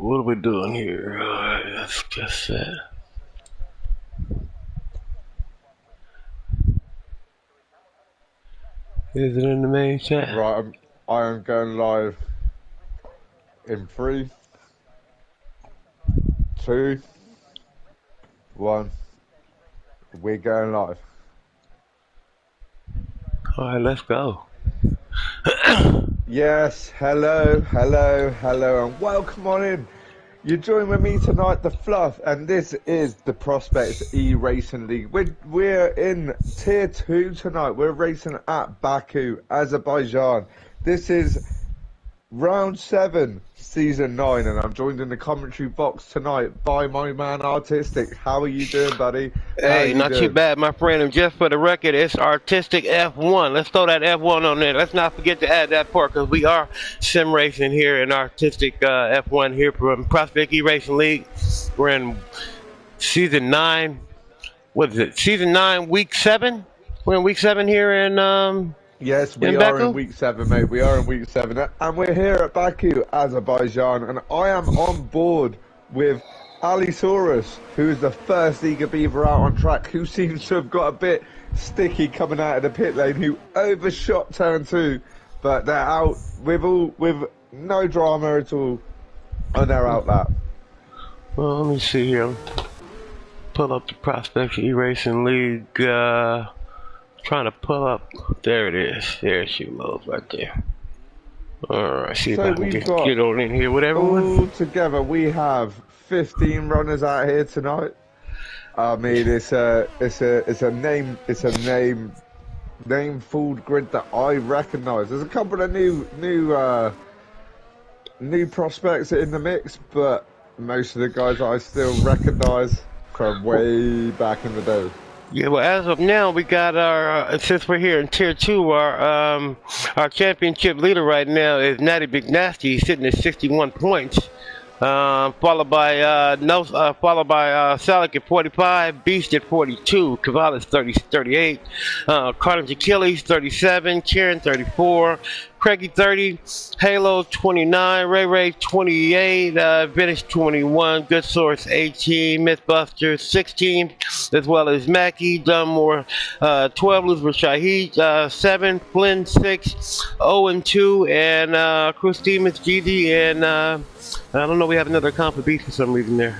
what are we doing here? Let's just Is it in the main chat? Right, I am going live in 3, 2, 1. We're going live. All right, let's go. Yes, hello, and welcome on in. You're joining with me tonight, the Fluff, and this is the Prospects E-Racing League. We're in Tier 2 tonight. We're racing at Baku, Azerbaijan. This is Round 7, Season 9, and I'm joined in the commentary box tonight by my man Artistic. How are you doing, buddy? Hey, not too bad, my friend. And just for the record, it's Artistic F1. Let's throw that F1 on there. Let's not forget to add that part, because we are sim racing here in Artistic F1 here from Prospect E-Racing League. We're in Season 9. What is it? Season 9, Week 7? We're in Week 7 here in Yes, we are in Week 7, mate. We are in Week 7. And we're here at Baku, Azerbaijan. And I am on board with Alisaurus, who is the first Eager Beaver out on track, who seems to have got a bit sticky coming out of the pit lane, who overshot turn 2. But they're out with no drama at all on their outlap. Well, let me see here. Pull up the Prospects E-Racing League. Trying to pull up. There it is. There's she moves right there. Alright, see if I can get on in here with everyone. All together, we have 15 runners out here tonight. I mean, it's a name fooled grid that I recognise. There's a couple of new prospects in the mix, but most of the guys I still recognise from way back in the day. Yeah, well, as of now, we got our, since we're here in Tier 2, our championship leader right now is Natty Big Nasty. He's sitting at 61 points. Followed by Salik at 45, Beast at 42, Cavalis 38, Carnage Achilles 37, Kieran 34, Craigie 30, Halo 29, Ray 28, Vintage 21, Good Source 18, Mythbuster 16, as well as Mackie, Dunmore 12, Elizabeth Shahid 7, Flynn 6, Owen 2, and Chris Demons, GD, and I don't know, we have another comp of Beast for some reason there.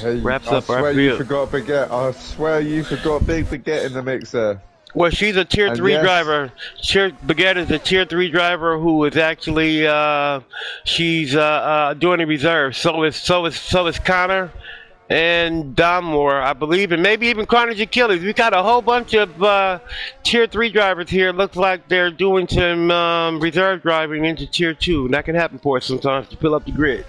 Hey, wraps up our field. I swear you forgot Big Baguette in the mix there. Well, she's a Tier 3 driver. Baguette is a Tier 3 driver who is actually she's doing the reserve. So is Connor and Donmore, I believe, and maybe even Carnage Achilles. We got a whole bunch of Tier 3 drivers here. Looks like they're doing some reserve driving into Tier 2, and that can happen for us sometimes to fill up the grid.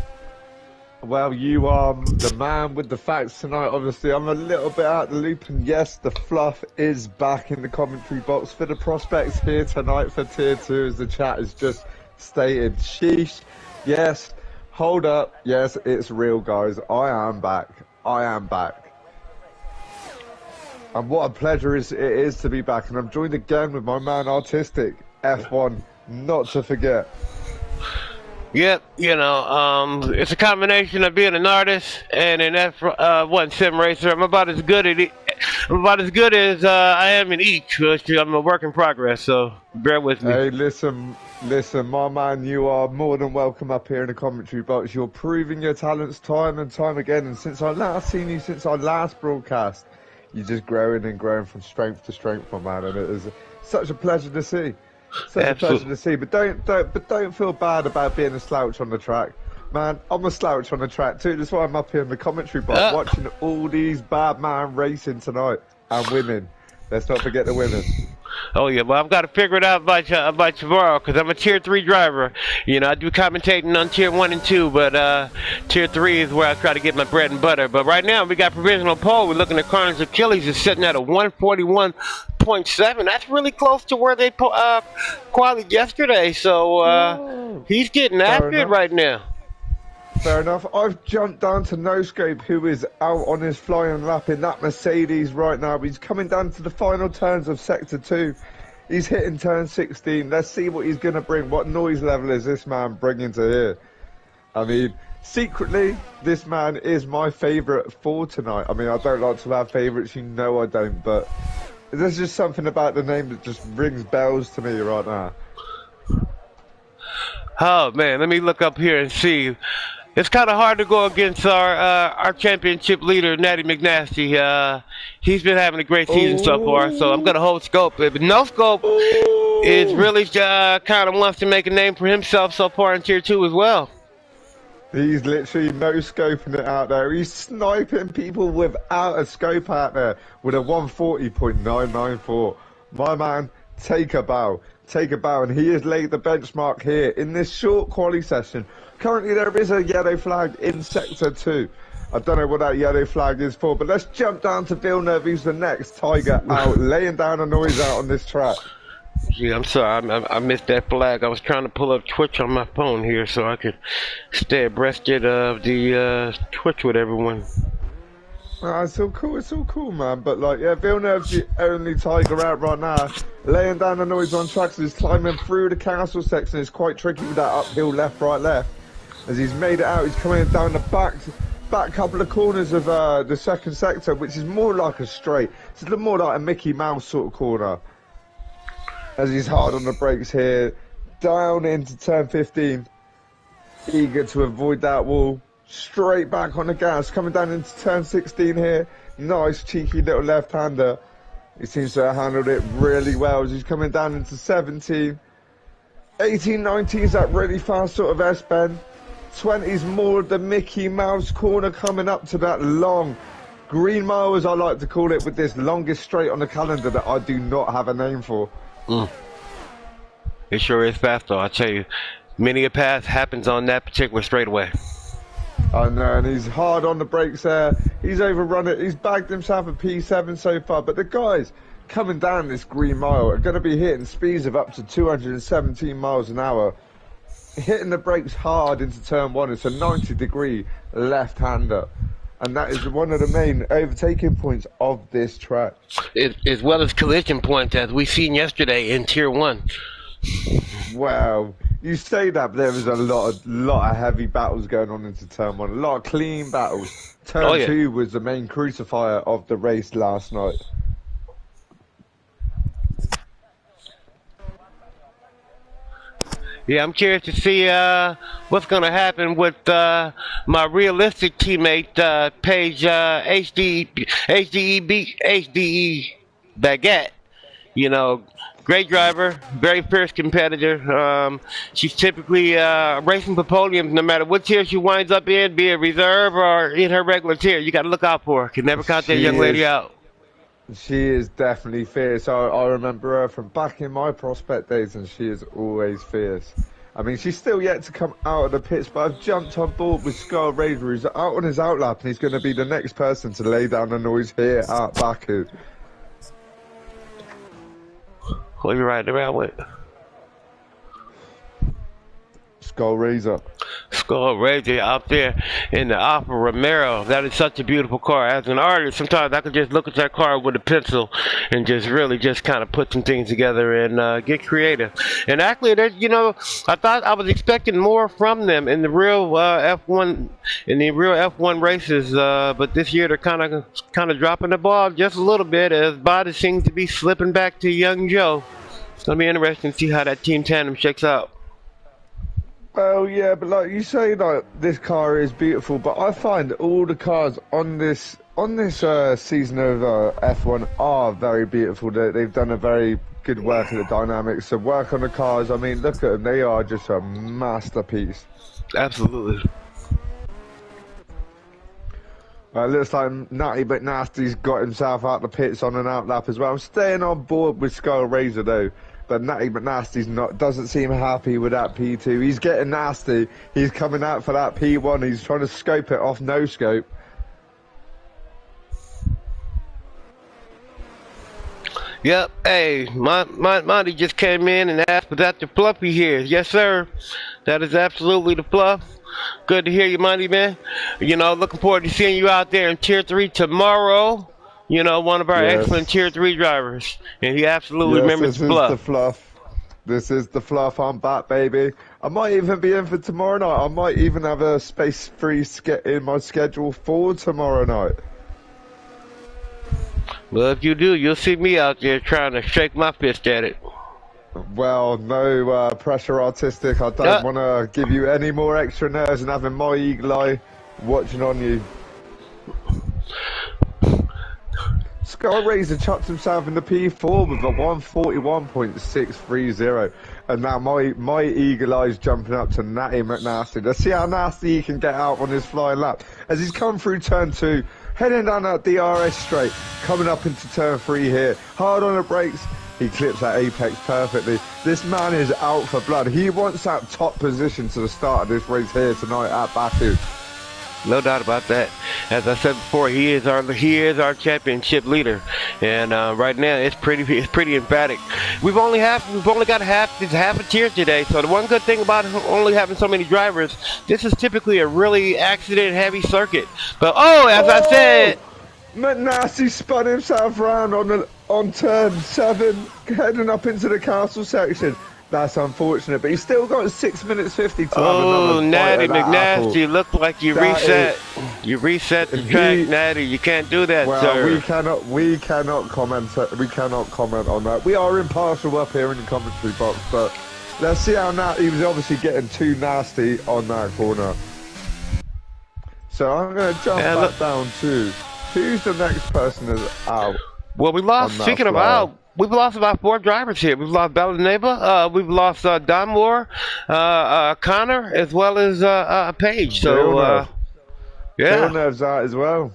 Well, you are the man with the facts tonight. Obviously, I'm a little bit out the loop, and yes, the Fluff is back in the commentary box for the Prospects here tonight for Tier 2, as the chat has just stated. Sheesh. Yes, hold up. Yes, it's real, guys. I am back. And what a pleasure it is to be back. And I'm joined again with my man Artistic, F1, not to forget. Yep, you know, it's a combination of being an artist and an F1 sim racer. I'm about as good as I am in each. I'm a work in progress, so bear with me. Hey, listen, my man, you are more than welcome up here in the commentary box. You're proving your talents time and time again, and since I last seen you, since our last broadcast, you're just growing and growing from strength to strength, my man, and it is such a pleasure to see. Such a pleasure to see, but don't feel bad about being a slouch on the track, man. I'm a slouch on the track too. That's why I'm up here in the commentary box watching all these bad man racing tonight and winning. Let's not forget the women. Oh yeah, well I've got to figure it out by tomorrow, because I'm a Tier 3 driver. You know, I do commentating on Tier 1 and 2, but Tier 3 is where I try to get my bread and butter. But right now we got provisional pole. We're looking at Carnage Achilles is sitting at a 141.7. That's really close to where they qualified yesterday. So he's getting after it right now. Fair enough. I've jumped down to NoScope, who is out on his flying lap in that Mercedes right now. He's coming down to the final turns of Sector 2. He's hitting turn 16. Let's see what he's going to bring. What noise level is this man bringing to here? I mean, Secretly, this man is my favourite for tonight. I mean, I don't like to have favourites, you know I don't, but there's just something about the name that just rings bells to me right now. Oh man, let me look up here and see. It's kind of hard to go against our championship leader, Natty McNasty. He's been having a great season so far, so I'm gonna hold Scope. But no Scope is really kind of wants to make a name for himself so far in Tier 2 as well. He's literally no-scoping it out there. He's sniping people without a scope out there with a 140.994. My man, take a bow. Take a bow. And he has laid the benchmark here in this short quali session. Currently, there is a yellow flag in Sector 2. I don't know what that yellow flag is for, but let's jump down to Villeneuve, who's the next Tiger out, laying down a noise out on this track. Yeah, I'm sorry, I missed that flag. I was trying to pull up Twitch on my phone here so I could stay abreast of the Twitch with everyone. It's all cool, man. But like, yeah, Villeneuve's the only Tiger out right now, laying down the noise on tracks. He's climbing through the castle section. It's quite tricky with that uphill left, right, left. As he's made it out, he's coming down the back couple of corners of the second sector, which is more like a straight. It's a little more like a Mickey Mouse sort of corner. As he's hard on the brakes here, down into turn 15, eager to avoid that wall, straight back on the gas, coming down into turn 16 here, nice cheeky little left-hander. He seems to have handled it really well as he's coming down into 17. 18, 19 is that really fast sort of S-bend. 20's more of the Mickey Mouse corner coming up to that long green mile, as I like to call it, with this longest straight on the calendar that I do not have a name for. It sure is fast though, I tell you. Many a pass happens on that particular straightaway. I know, and he's hard on the brakes there. He's overrun it. He's bagged himself a P7 so far, but the guys coming down this green mile are going to be hitting speeds of up to 217 miles an hour. Hitting the brakes hard into turn 1. It's a 90-degree left-hander. And that is one of the main overtaking points of this track. As well as collision points, as we seen yesterday in Tier 1. Wow. You say that, but there was a lot of heavy battles going on into turn 1. A lot of clean battles. Turn 2 was the main crucifier of the race last night. Yeah, I'm curious to see what's going to happen with my realistic teammate, Paige HDE Baguette. You know, great driver, very fierce competitor. She's typically racing for podiums no matter what tier she winds up in, be it reserve or in her regular tier. You got to look out for her. Can never count that young lady out. She is definitely fierce. I remember her from back in my prospect days, and she is always fierce. I mean, she's still yet to come out of the pits, but I've jumped on board with Scar Razor, who's out on his outlap, and he's going to be the next person to lay down the noise here at Baku. Who are you riding around with? Skull Razor. Skull Razor out there in the Alfa Romero. That is such a beautiful car. As an artist, sometimes I could just look at that car with a pencil and just really just kind of put some things together and get creative. And actually, you know, I thought I was expecting more from them in the real F1 races, but this year they're kind of dropping the ball just a little bit as bodies seem to be slipping back to young Joe. It's gonna be interesting to see how that team tandem shakes out. Well, yeah, but like you say, like this car is beautiful, but I find all the cars on this season of F1 are very beautiful. They've done a very good work of the dynamics. The work on the cars, I mean, look at them. They are just a masterpiece. Absolutely. Looks like Natty but Nasty's got himself out the pits on an outlap as well. I'm staying on board with Skull Razor though. But Natty McNasty's doesn't seem happy with that P2. He's getting nasty. He's coming out for that P1. He's trying to scope it off no scope. Yep. Hey, Monty just came in and asked, "Was that the Fluffy here?" Yes, sir. That is absolutely the Fluff. Good to hear you, Monty, man. You know, looking forward to seeing you out there in Tier 3 tomorrow. You know, one of our excellent Tier 3 drivers. And he absolutely remembers the Fluff. This is the Fluff. I'm back, baby. I might even be in for tomorrow night. I might even have a space free in my schedule for tomorrow night. Well, if you do, you'll see me out there trying to shake my fist at it. Well, no pressure, artistic. I don't want to give you any more extra nerves and having my eagle eye watching on you. Sky Razor chucks himself in the P4 with a 141.630, and now my eagle eye's jumping up to Natty McNasty. Let's see how nasty he can get out on his flying lap as he's come through turn 2, heading down that DRS straight, coming up into turn 3 here, hard on the brakes. He clips that apex perfectly. This man is out for blood. He wants that top position to the start of this race here tonight at Baku. No doubt about that. As I said before, he is our championship leader, and right now it's pretty emphatic. We've only got half a tier today. So the one good thing about only having so many drivers, this is typically a really accident-heavy circuit. But as I said, McNasty spun himself around on turn 7, heading up into the castle section. That's unfortunate, but he's still got 6 minutes 50 to have another Natty McNasty, look like you reset. You reset the track, Natty. You can't do that, sir. We cannot comment on that. We are impartial up here in the commentary box, but let's see how he was obviously getting too nasty on that corner. So I'm going to jump back down to who's the next person that's out. Well, we lost. Speaking of out. We've lost about 4 drivers here. We've lost Bellaneva, we've lost Donmore, Connor, as well as Page. So, Villeneuve's out as well.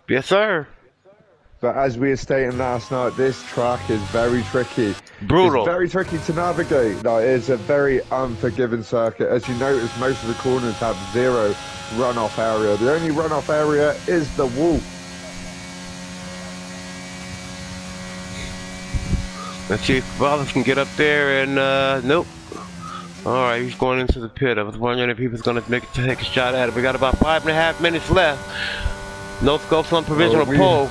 Yes, sir. But as we were stating last night, this track is very tricky. Brutal. It's very tricky to navigate. Like, it's a very unforgiving circuit. As you notice, most of the corners have 0 runoff area. The only runoff area is the wall. Let's see if Wallace can get up there, and nope. Alright, he's going into the pit. I was wondering if he was going to take a shot at it. We got about 5.5 minutes left. No scopes on provisional pole.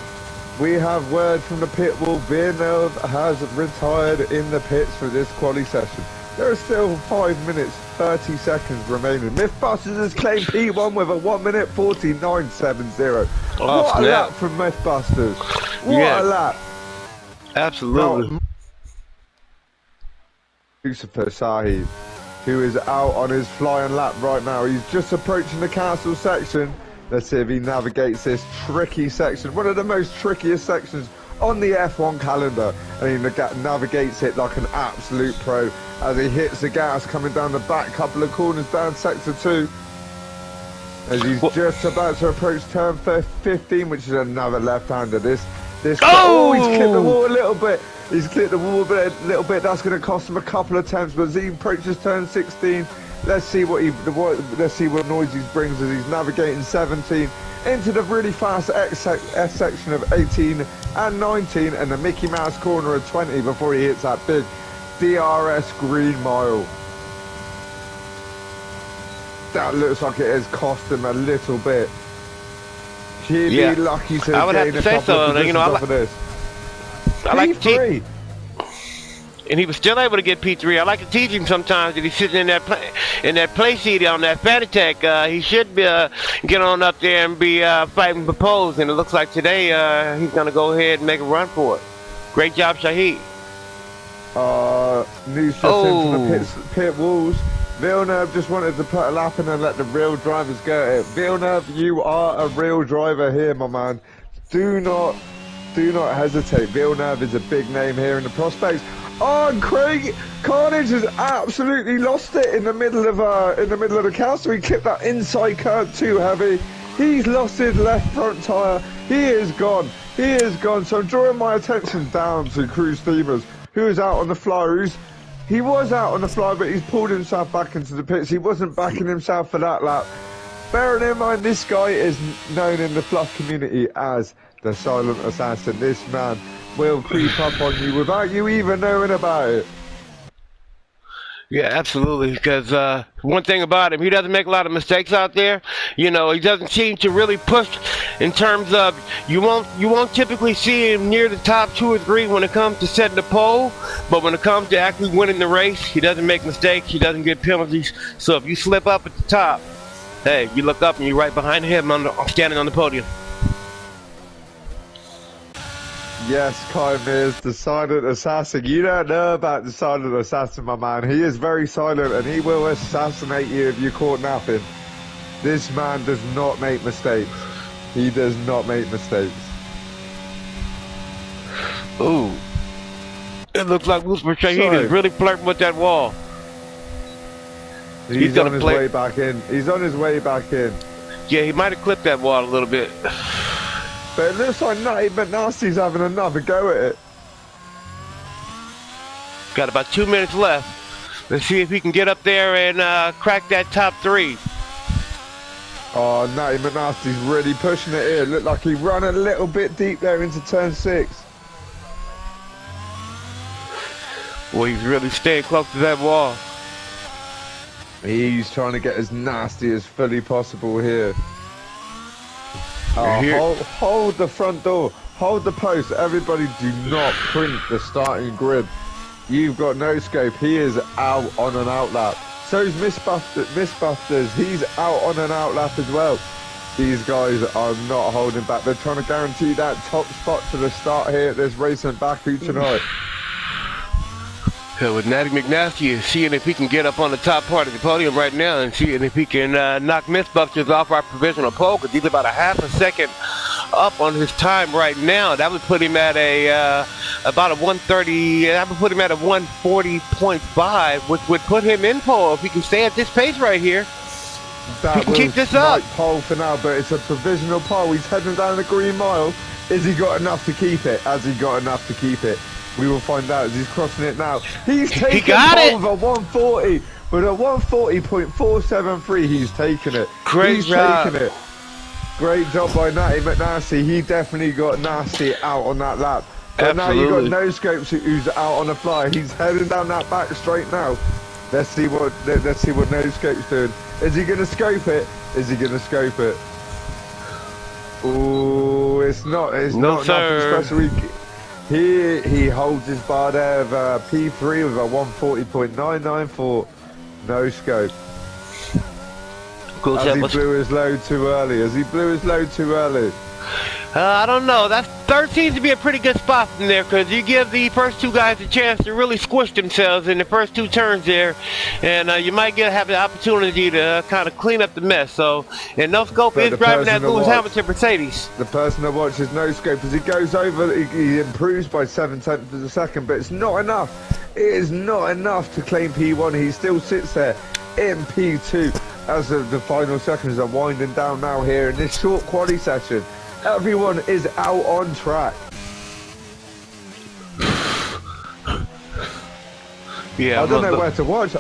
We have word from the pit wall. Villeneuve has retired in the pits for this quali session. There are still 5 minutes 30 seconds remaining. Mythbusters has claimed P1 with a 1 minute 49.70. What a lap from Mythbusters. What a lap. Absolutely. Now, Lucifer Sahib, who is out on his flying lap right now. He's just approaching the castle section. Let's see if he navigates this tricky section, one of the most trickiest sections on the F1 calendar, and he navigates it like an absolute pro as he hits the gas coming down the back couple of corners down sector 2 as he's just about to approach turn 15, which is another left-hander. He's clipped the wall a little bit. He's clipped the wall a little bit. That's going to cost him a couple of attempts. But as he approaches turn 16, let's see what noise he brings as he's navigating 17 into the really fast S section of 18 and 19, and the Mickey Mouse corner of 20 before he hits that big DRS green mile. That looks like it has cost him a little bit. He'd be lucky to gain a couple of positions off of this. I like P3, and he was still able to get P3. I like to teach him sometimes that he's sitting in that play seat on that Fanatec. He should be get on up there and be fighting for poles. And it looks like today he's going to go ahead and make a run for it. Great job, Shahid. News just into the pit walls. Villeneuve just wanted to put a lap in and let the real drivers go at it. Villeneuve, you are a real driver here, my man. Do not hesitate. Villeneuve is a big name here in the prospects. Oh, Craig Carnage has absolutely lost it in the middle of the castle. He clipped that inside curve too heavy. He's lost his left front tyre. He is gone. He is gone. So I'm drawing my attention down to Cruise Steamers, who is out on the fly. He was out on the fly, but he's pulled himself back into the pits. He wasn't backing himself for that lap. Bearing in mind, this guy is known in the Fluff community as the silent assassin. This man will creep up on you without you even knowing about it. Yeah, absolutely. Because one thing about him, he doesn't make a lot of mistakes out there. You know, he doesn't seem to really push in terms of you won't typically see him near the top 2 or 3 when it comes to setting the pole. But when it comes to actually winning the race, he doesn't make mistakes. He doesn't get penalties. So if you slip up at the top, hey, you look up and you're right behind him standing on the podium. Yes, Kymir, the silent assassin. You don't know about the silent assassin, my man. He is very silent and he will assassinate you if you're caught napping. This man does not make mistakes. He does not make mistakes. Ooh. It looks like Lucifer Shaheen is really flirting with that wall. He's on his way back in. He's on his way back in. Yeah, he might have clipped that wall a little bit. But it looks like Natty McNasty's having another go at it. Got about 2 minutes left. Let's see if he can get up there and crack that top 3. Oh, Natty McNasty's really pushing it here. Looked like he ran a little bit deep there into turn 6. Well, he's really staying close to that wall. He's trying to get as nasty as fully possible here. Oh, hold the front door, hold the post. Everybody do not print the starting grid. You've got no scope. He is out on an outlap. So's Mythbusters. He's out on an outlap as well. These guys are not holding back. They're trying to guarantee that top spot to the start here at this race in Baku tonight. With Natty McNasty is seeing if he can get up on the top part of the podium right now and seeing if he can knock Mythbusters off our provisional pole, because he's about a half a second up on his time right now. That would put him at about a 130. That would put him at a 140.5, which would put him in pole if he can stay at this pace right here. He can keep this up. Pole for now, but it's a provisional pole. He's heading down the green mile. Is he got enough to keep it? Has he got enough to keep it? We will find out as he's crossing it now. He's taking pole with a 140. With a 140.473, he's taking it. Great job. Taking it. Great job by Natty McNasty. He definitely got nasty out on that lap. But now you've got No Scopes who's out on the fly. He's heading down that back straight now. Let's see what No Scopes doing. Is he gonna scope it? Is he gonna scope it? Ooh, it's not nothing special. He holds his bar there of P3 with a 140.994 no scope. As he blew his load too early. I don't know. That third seems to be a pretty good spot from there, because you give the first 2 guys a chance to really squish themselves in the first 2 turns there, and you might have the opportunity to kind of clean up the mess. So, and No Scope is driving that Lewis Hamilton Mercedes. The person that watches No Scope, as he goes over, he improves by 0.7 of a second, but it's not enough. It is not enough to claim P1. He still sits there in P2 as the final seconds are winding down now here in this short quali session. Everyone is out on track. Yeah, I don't know where to watch.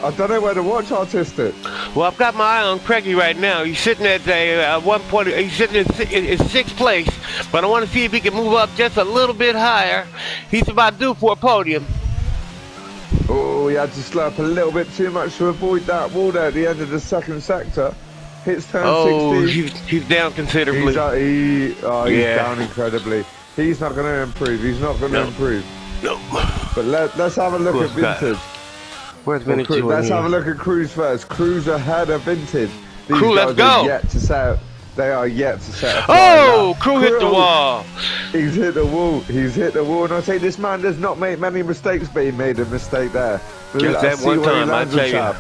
Artistic. Well, I've got my eye on Craigie right now. He's sitting at a 1 point. He's sitting in 6th place, but I want to see if he can move up just a little bit higher. He's about due for a podium. Oh, he had to slow up a little bit too much to avoid that wall there at the end of the second sector. Hits turn 16. He's down considerably. He's down incredibly. He's not going to improve. No. But let's have a look at Vintage. Where's Vintage? Let's have a look at Cruz first. Cruz ahead of Vintage. Crew, let's go. They are yet to set. Oh, Crew hit the wall. He's hit the wall. And I say this man does not make many mistakes, but he made a mistake there. Just that one time, I tell you.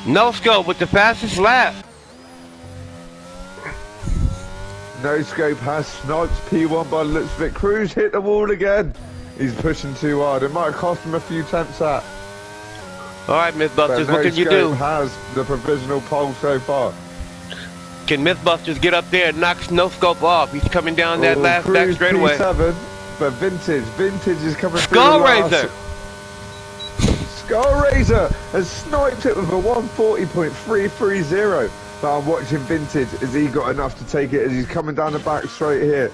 No Scope with the fastest lap. No Scope has sniped P1 by the looks of it. Cruz hit the wall again. He's pushing too hard. It might have cost him a few tenths out. All right, Mythbusters, what can you do? Has the provisional pole so far. Can Mythbusters get up there and knock No Scope off? He's coming down that last back straightaway. P7, but Vintage is coming through. Skull Razor has sniped it with a 140.330. But I'm watching Vintage. Has he got enough to take it as he's coming down the back straight here?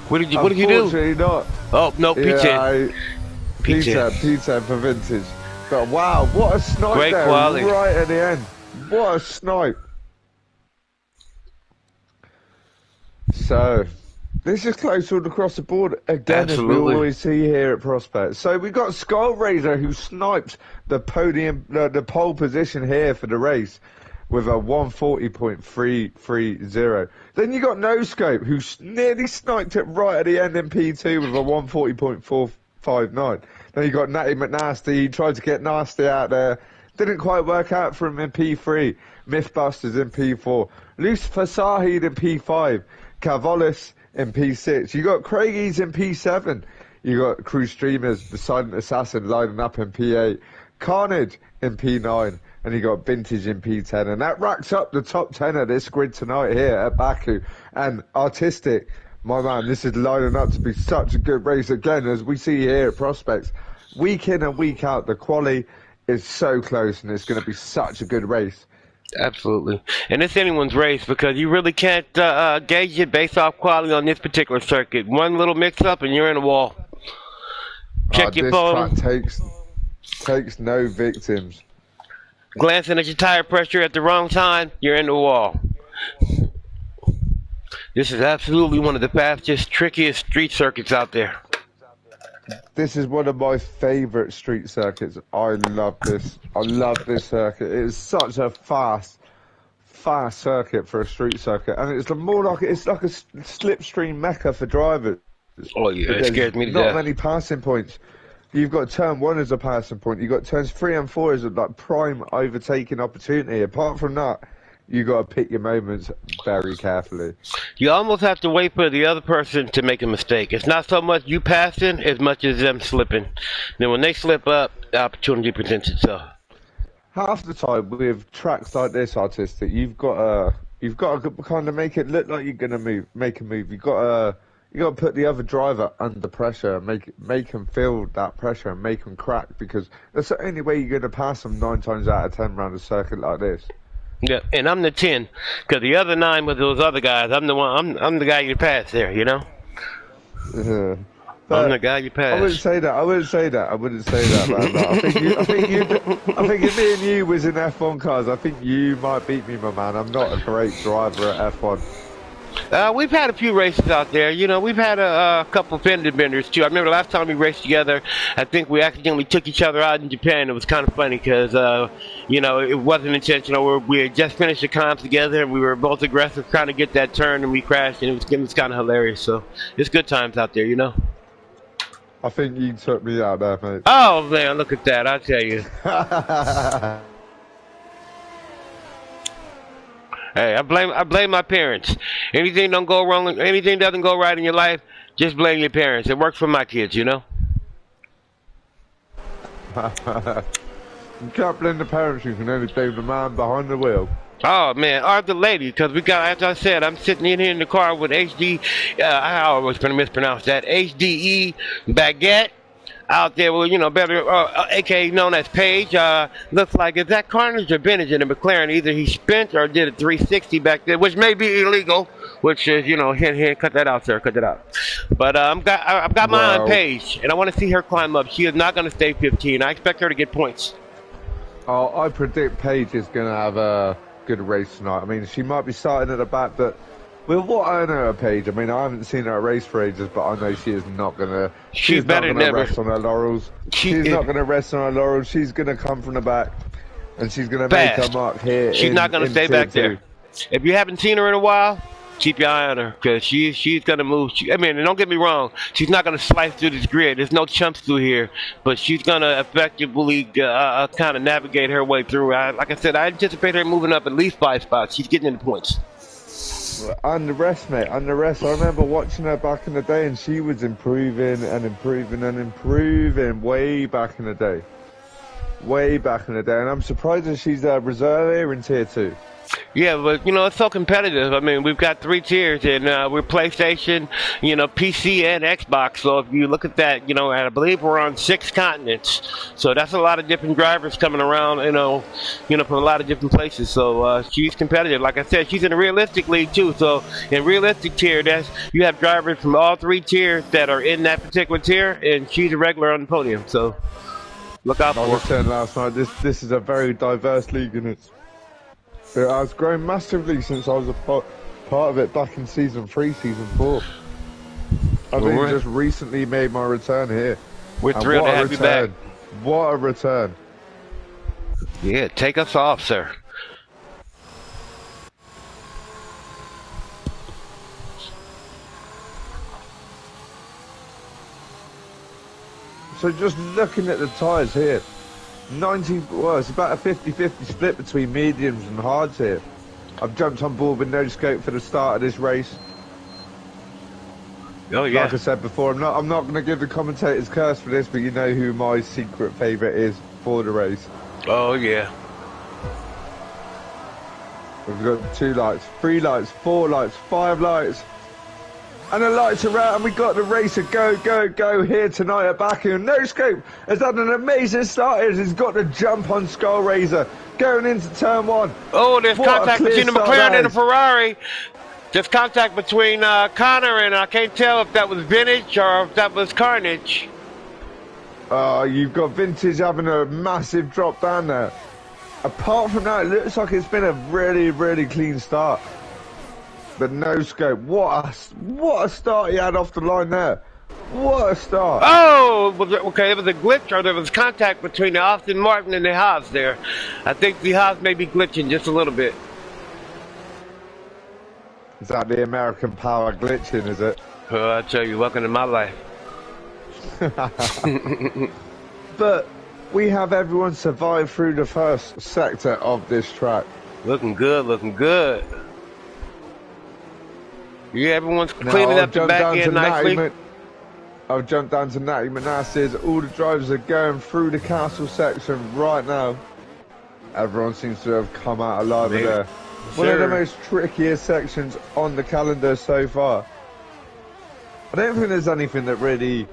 What did you do? Not. Oh no, P10. P10. P10 for vintage. But wow, what a snipe Great there, quality. right at the end. What a snipe. So, this is close all across the board again, Absolutely. as we always see here at Prospect. So we got Skullraiser who sniped the the pole position here for the race with a 140.330. Then you got No Scope who nearly sniped it right at the end in P2 with a 140.459. Then you got Natty McNasty. He tried to get nasty out there. Didn't quite work out for him in P3. Mythbusters in P4. Lucifer Sahid in P5. Cavolis in P6. You got Craigies in P7. You got Crew Streamers, the Silent Assassin lining up in P8. Carnage in P9. And you got Vintage in P10. And that racks up the top 10 of this grid tonight here at Baku. And Artistic, my man, this is lining up to be such a good race again, as we see here at Prospects. Week in and week out, the quali is so close, and it's going to be such a good race. Absolutely. And it's anyone's race because you really can't gauge it based off quality on this particular circuit. One little mix-up and you're in a wall. Check your phone. This track takes no victims. Glancing at your tire pressure at the wrong time, you're in the wall. This is absolutely one of the fastest, trickiest street circuits out there. This is one of my favourite street circuits. I love this. I love this circuit. It is such a fast circuit for a street circuit, and it's more like a slipstream mecca for drivers. Oh yeah, it scares me to death. Not many passing points. You've got turn 1 as a passing point. You've got turns 3 and 4 as a prime overtaking opportunity. Apart from that, you got to pick your moments very carefully. You almost have to wait for the other person to make a mistake. It's not so much you passing as much as them slipping. Then when they slip up, the opportunity presents itself. Half the time with tracks like this, Artistic, you've got to kind of make it look like you're gonna make a move. You've got to put the other driver under pressure, make them feel that pressure and make them crack, because that's the only way you're gonna pass them 9 times out of 10 around a circuit like this. Yeah, and I'm the 10, because the other 9 with those other guys, I'm the one. I'm the guy you pass there, you know. I'm the guy you pass. I wouldn't say that, man. Like, I think if me and you was in F1 cars, I think you might beat me, my man. I'm not a great driver at F1. We've had a few races out there. You know, we've had a couple fender benders too. I remember last time we raced together, I think we accidentally took each other out in Japan. It was kind of funny because, you know, it wasn't intentional. We had just finished the comp together, and we were both aggressive trying to get that turn, and we crashed, and it was kind of hilarious. So it's good times out there, you know. I think you took me out there, mate. Oh man, look at that! I tell you. Hey, I blame my parents. Anything don't go wrong, anything doesn't go right in your life, just blame your parents. It works for my kids, you know. You can't blame the parents. You can only blame the man behind the wheel. Oh man, or the lady, because we got, as I said, I'm sitting in here in the car with HD. I always gonna mispronounce that. HDE Baguette out there, well, you know, better, aka known as Paige. Looks like, is that Carnage or Vintage in the McLaren? Either he spent or did a 360 back there, which may be illegal. Which is, you know, hint, cut that out, sir, cut that out. But I've got my eye on Paige, and I want to see her climb up. She is not going to stay 15. I expect her to get points. Oh, I predict Paige is going to have a good race tonight. I mean, she might be starting at the back, but with what I know of Paige, I mean, I haven't seen her race for ages, but I know she is not going to. She's better than ever. Rest on her laurels. She's not going to rest on her laurels. She's going to come from the back, and she's going to make her mark here. She's not going to stay back there. If you haven't seen her in a while, keep your eye on her, because she's going to move. I mean, don't get me wrong, she's not going to slice through this grid. There's no chumps through here, but she's going to effectively kind of navigate her way through. Like I said, I anticipate her moving up at least 5 spots. She's getting into points. Under rest, mate. Under rest. I remember watching her back in the day, and she was improving and improving and improving way back in the day. Way back in the day. And I'm surprised that she's a reserve here in Tier 2. Yeah, but you know it's so competitive. I mean, we've got three tiers, and we're PlayStation, you know, PC and Xbox. So if you look at that, you know, and I believe we're on 6 continents. So that's a lot of different drivers coming around, from a lot of different places. So she's competitive. Like I said, she's in a realistic league too. So in realistic tier, that's you have drivers from all three tiers that are in that particular tier, and she's a regular on the podium. So look out Like for I her. said last night, this is a very diverse league, and it has grown massively since I was a part of it back in season 3, season 4. I've only just recently made my return here. We're And thrilled what to a have you back. return. What a return. Yeah, take us off, sir. So just looking at the tyres here, it's about a 50-50 split between mediums and hards here. I've jumped on board with no scope for the start of this race. Oh yeah. Like I said before, I'm not going to give the commentators curse for this, but you know who my secret favourite is for the race. Oh yeah. We've got 2 lights, 3 lights, 4 lights, 5 lights. And the lights are out, and we got the racer go here tonight at Baku. No Scope has had an amazing start here. He's got the jump on Skull Razor going into turn 1. Oh, there's What a contact clear between the start McLaren that and the is. Ferrari. There's contact between Connor and I can't tell if that was Vintage or if that was Carnage. You've got Vintage having a massive drop down there. Apart from that, it looks like it's been a really, really clean start. But no Scope, what a start he had off the line there. What a start. Oh, okay, there was a glitch or there was contact between the Austin Martin and the Haas there. I think the Haas may be glitching just a little bit. Is that the American power glitching, is it? I tell you, welcome to my life. But we have everyone survived through the first sector of this track. Looking good, looking good. Yeah, everyone's cleaning up the back end nicely. I've jumped down to Natty Manassas. All the drivers are going through the castle section right now. Everyone seems to have come out alive of there. One of the most trickiest sections on the calendar so far. I don't think there's anything that really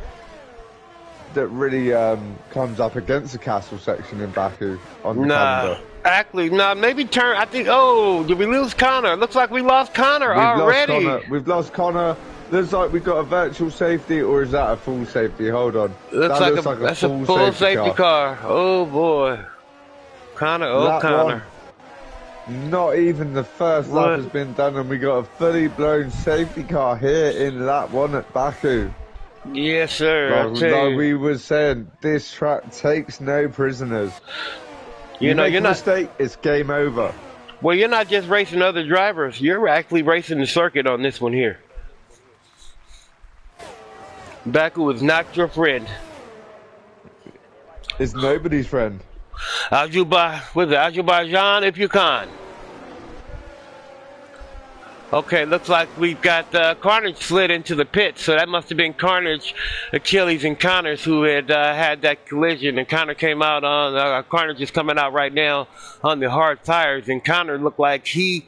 comes up against the castle section in Baku on the calendar. Actually, maybe turn. I think. Oh, did we lose Connor? Looks like we lost Connor already. We've lost Connor. Looks like we've got a virtual safety, or is that a full safety? Hold on. Looks like that's a full safety car. Oh boy, Connor. Oh, Connor. Not even the first lap has been done, and we got a fully blown safety car here in lap 1 at Baku. Yes, sir. Like we were saying, this track takes no prisoners. You make a mistake, it's game over. Well, you're not just racing other drivers. You're actually racing the circuit on this one here. Baku is not your friend. It's nobody's friend. Azerbaijan if you can. Okay, looks like we've got Carnage slid into the pit, so that must have been Carnage, Achilles, and Connors who had had that collision, and Connor came out on, Carnage is coming out right now on the hard tires, and Connor looked like he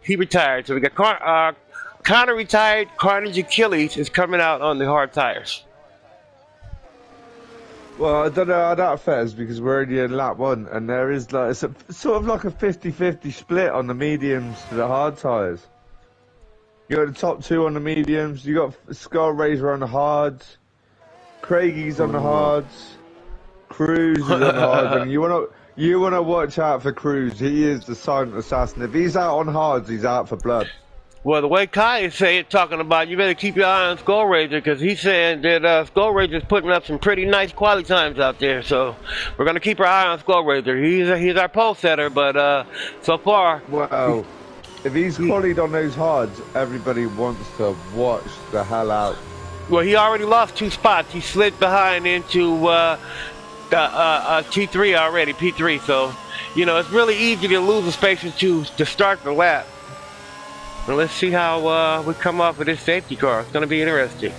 retired. So we got Connor retired, Carnage, Achilles is coming out on the hard tires. Well, I don't know how that fares because we're only in lap 1, and there is like it's sort of like a 50-50 split on the mediums to the hard tyres. You got the top 2 on the mediums. You got Skull Razor on the hards, Craigie's on the hards, Cruz is on the hards, and you wanna watch out for Cruz. He is the silent assassin. If he's out on hards, he's out for blood. Well, the way Kai is talking about, you better keep your eye on Skull Razor because he's saying that Skull Razor's putting up some pretty nice quality times out there. So we're gonna keep our eye on Skull Razor. He's our pole setter, but so far. Well, if he's qualied on those hards, everybody wants to watch the hell out. Well, he already lost 2 spots. He slid behind into T3 already, P3. So you know it's really easy to lose a space or 2 to start the lap. Well, let's see how we come off with this safety car. It's going to be interesting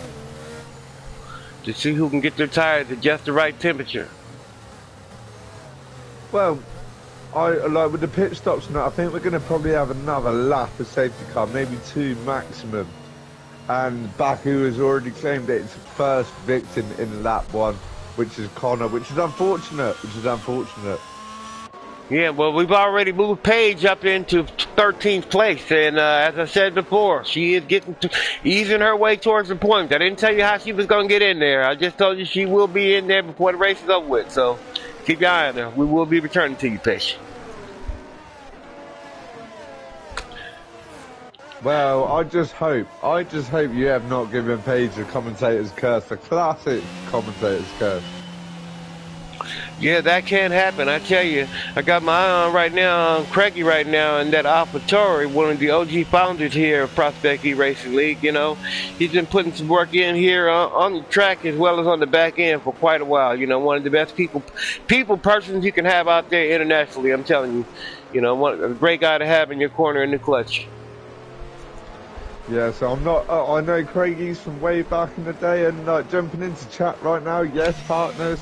to see who can get their tires at just the right temperature. Well, I like with the pit stops now. I think we're going to probably have another lap of safety car, maybe 2 maximum. And Baku has already claimed its first victim in lap 1, which is Connor, which is unfortunate. Yeah, well, we've already moved Paige up into 13th place, and as I said before, she is easing her way towards the point. I didn't tell you how she was going to get in there. I just told you she will be in there before the race is over with. So keep your eye on her. We will be returning to you, Paige. Well, I just hope you have not given Paige the commentator's curse, the classic commentator's curse. Yeah, that can happen. I tell you, I got my eye on right now, on Craigie right now, and that AlphaTauri, one of the OG founders here of Prospect E-Racing League. You know, he's been putting some work in here on the track as well as on the back end for quite a while. You know, one of the best persons you can have out there internationally. I'm telling you, you know, a great guy to have in your corner in the clutch. Yeah, so I'm not. I know Craigie's from way back in the day, and jumping into chat right now. Yes, partners.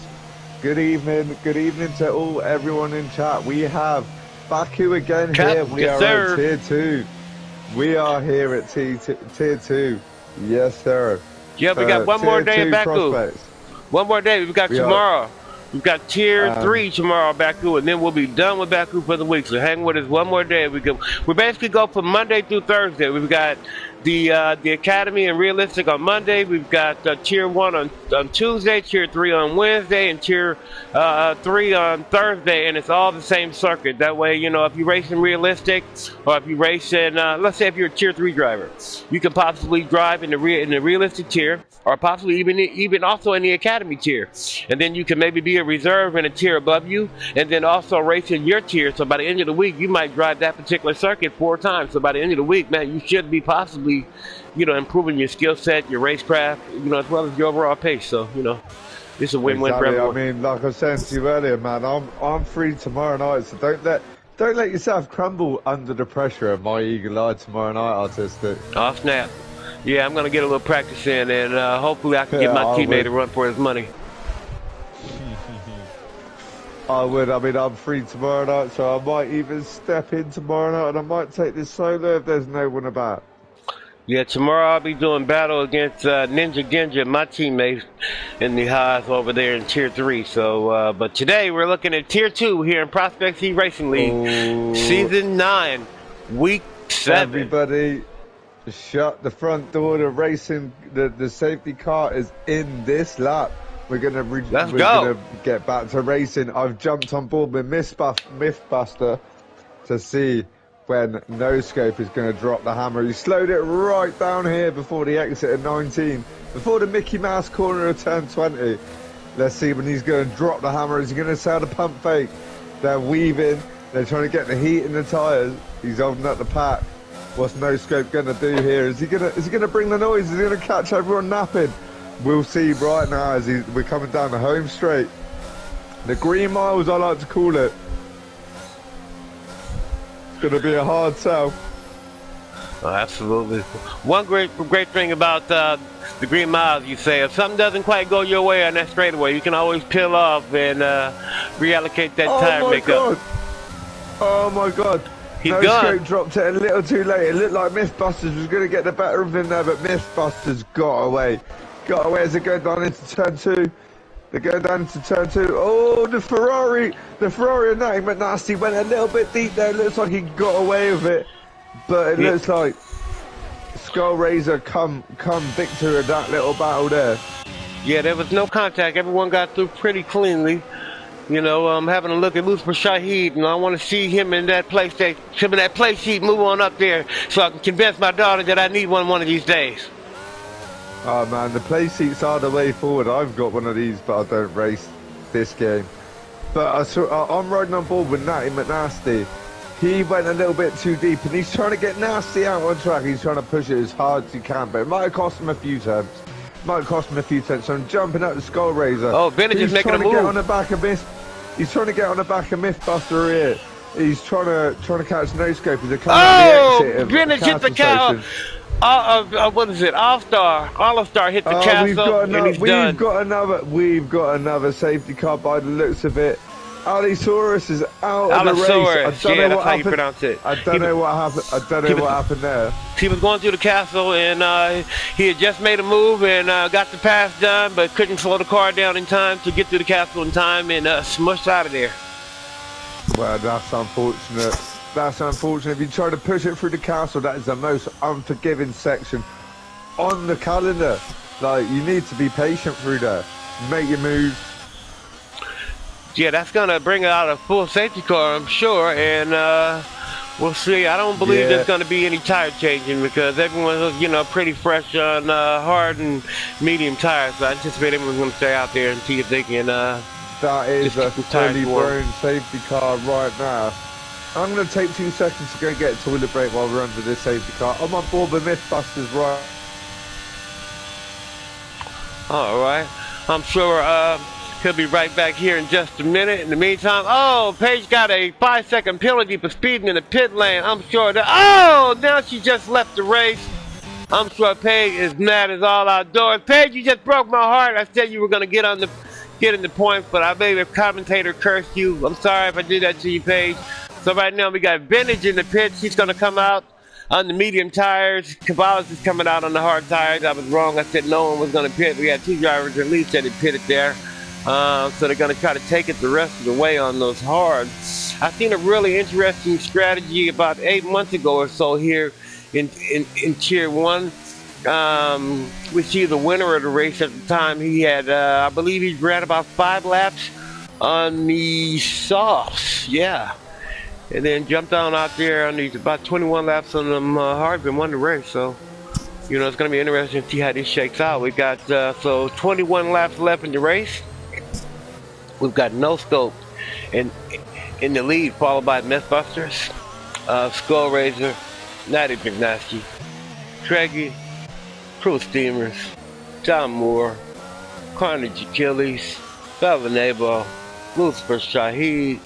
Good evening to everyone in chat. We have Baku again here. We are at tier 2. We are here at tier 2. Yes, sir. Yeah, we got one more day in Baku. One more day. We got tomorrow. We've got tier 3 tomorrow, Baku, and then we'll be done with Baku for the week. So hang with us one more day. We basically go from Monday through Thursday. We've got the Academy and Realistic on Monday. We've got tier 1 on Tuesday, tier 3 on Wednesday, and tier 3 on Thursday, and it's all the same circuit. That way, you know, if you race in Realistic, or if you race in, let's say if you're a tier 3 driver, you can possibly drive in the Realistic tier, or possibly even also in the Academy tier, and then you can maybe be a reserve in a tier above you, and then also race in your tier. So by the end of the week, you might drive that particular circuit 4 times. So by the end of the week, man, you should be possibly, you know, improving your skill set, your racecraft, you know, as well as your overall pace. So, you know, it's a win-win for everyone. I mean, like I was saying to you earlier, man, I'm free tomorrow night, so don't let yourself crumble under the pressure of my eagle eye tomorrow night, Artistic. Oh, snap. Yeah, I'm going to get a little practice in, and hopefully I can get my teammate to run for his money. I would. I mean, I'm free tomorrow night, so I might even step in tomorrow night, and I might take this solo if there's no one about. Yeah, tomorrow I'll be doing battle against Ninja Genja, my teammates in the highs over there in Tier 3. So, but today we're looking at Tier 2 here in Prospect E-Racing League, Season 9, Week 7. Everybody, shut the front door. The racing, the safety car is in this lap. We're gonna get back to racing. I've jumped on board with Mythbuster to see when No Scope is going to drop the hammer. He slowed it right down here before the exit at 19, before the Mickey Mouse corner of turn 20. Let's see when he's going to drop the hammer. Is he going to sell the pump fake? They're weaving. They're trying to get the heat in the tyres. He's holding up the pack. What's No Scope going to do here? Is he going to bring the noise? Is he going to catch everyone napping? We'll see right now as we're coming down the home straight. The green miles, I like to call it. It's going to be a hard sell. Oh, absolutely. One great thing about the green miles, you say, if something doesn't quite go your way on that straightaway, you can always peel off and reallocate that tire makeup. Oh my God. No Scope dropped it a little too late. It looked like Mythbusters was going to get the better of him there, but Mythbusters got away. Got away as they go down into turn 2. They go down into turn 2. Oh, the Ferrari and Natty McNasty went a little bit deep there. It looks like he got away with it, but it looks like Skull Razor come victor of that little battle there. Yeah, there was no contact. Everyone got through pretty cleanly. You know, I'm having a look at Lucifer Shahid, and I want to see him in that play sheet move on up there so I can convince my daughter that I need one of these days. Oh man, the play seats are the way forward. I've got one of these, but I don't race this game. But I'm riding on board with Natty McNasty. He went a little bit too deep, and he's trying to get Nasty out on track. He's trying to push it as hard as he can, but it might have cost him a few times. So I'm jumping out the Skull Razor. Oh, Vintage is making a move. He's trying to get on the back of Mythbuster here. He's trying to catch No Scope. He's coming out the exit of Vintage hit the cow. What is it? All-Star hit the castle, and he's done. We've got another safety car by the looks of it. Allosaurus is out of the race. Allosaurus, I don't yeah, know that's what how you happened. pronounce it. I don't know what happened. I don't know what happened there. He was going through the castle, and he had just made a move and got the pass done, but couldn't slow the car down in time to get through the castle in time, and smushed out of there. Well, that's unfortunate. That's unfortunate. If you try to push it through the castle, that is the most unforgiving section on the calendar. Like, you need to be patient through there. Make your move. Yeah, that's gonna bring out a full safety car, I'm sure, and we'll see. I don't believe there's gonna be any tire changing because everyone's, you know, pretty fresh on hard and medium tires. So I anticipate everyone's gonna stay out there and see if they can. That is a fully blown safety car right now. I'm gonna take 2 seconds to go get a toilet break while we're under this safety car. I'm on board the Mythbusters, right? All right, I'm sure. He'll be right back here in just a minute. In the meantime, oh, Paige got a 5-second penalty for speeding in the pit lane. I'm sure that, oh, now she just left the race. I'm sure Paige is mad as all outdoors. Paige, you just broke my heart. I said you were going to get in the points, but I believe the commentator cursed you. I'm sorry if I did that to you, Paige. So right now we got Vintage in the pit. She's going to come out on the medium tires. Caballos is coming out on the hard tires. I was wrong. I said no one was going to pit. We had 2 drivers at least that had pitted there. So they're going to try to take it the rest of the way on those hards. I've seen a really interesting strategy about 8 months ago or so here in Tier 1. We see the winner of the race at the time. He had, I believe he ran about 5 laps on the softs. Yeah. And then jumped on out there on these about 21 laps on them hards and won the race. So, you know, it's going to be interesting to see how this shakes out. We got, so 21 laps left in the race. We've got No Scope in the lead, followed by Mythbusters, Skull Razor, Natty McNasty, Craigie, Crew Steamers, John Moore, Carnage Achilles, Belvanabo, Lucifer Shahid,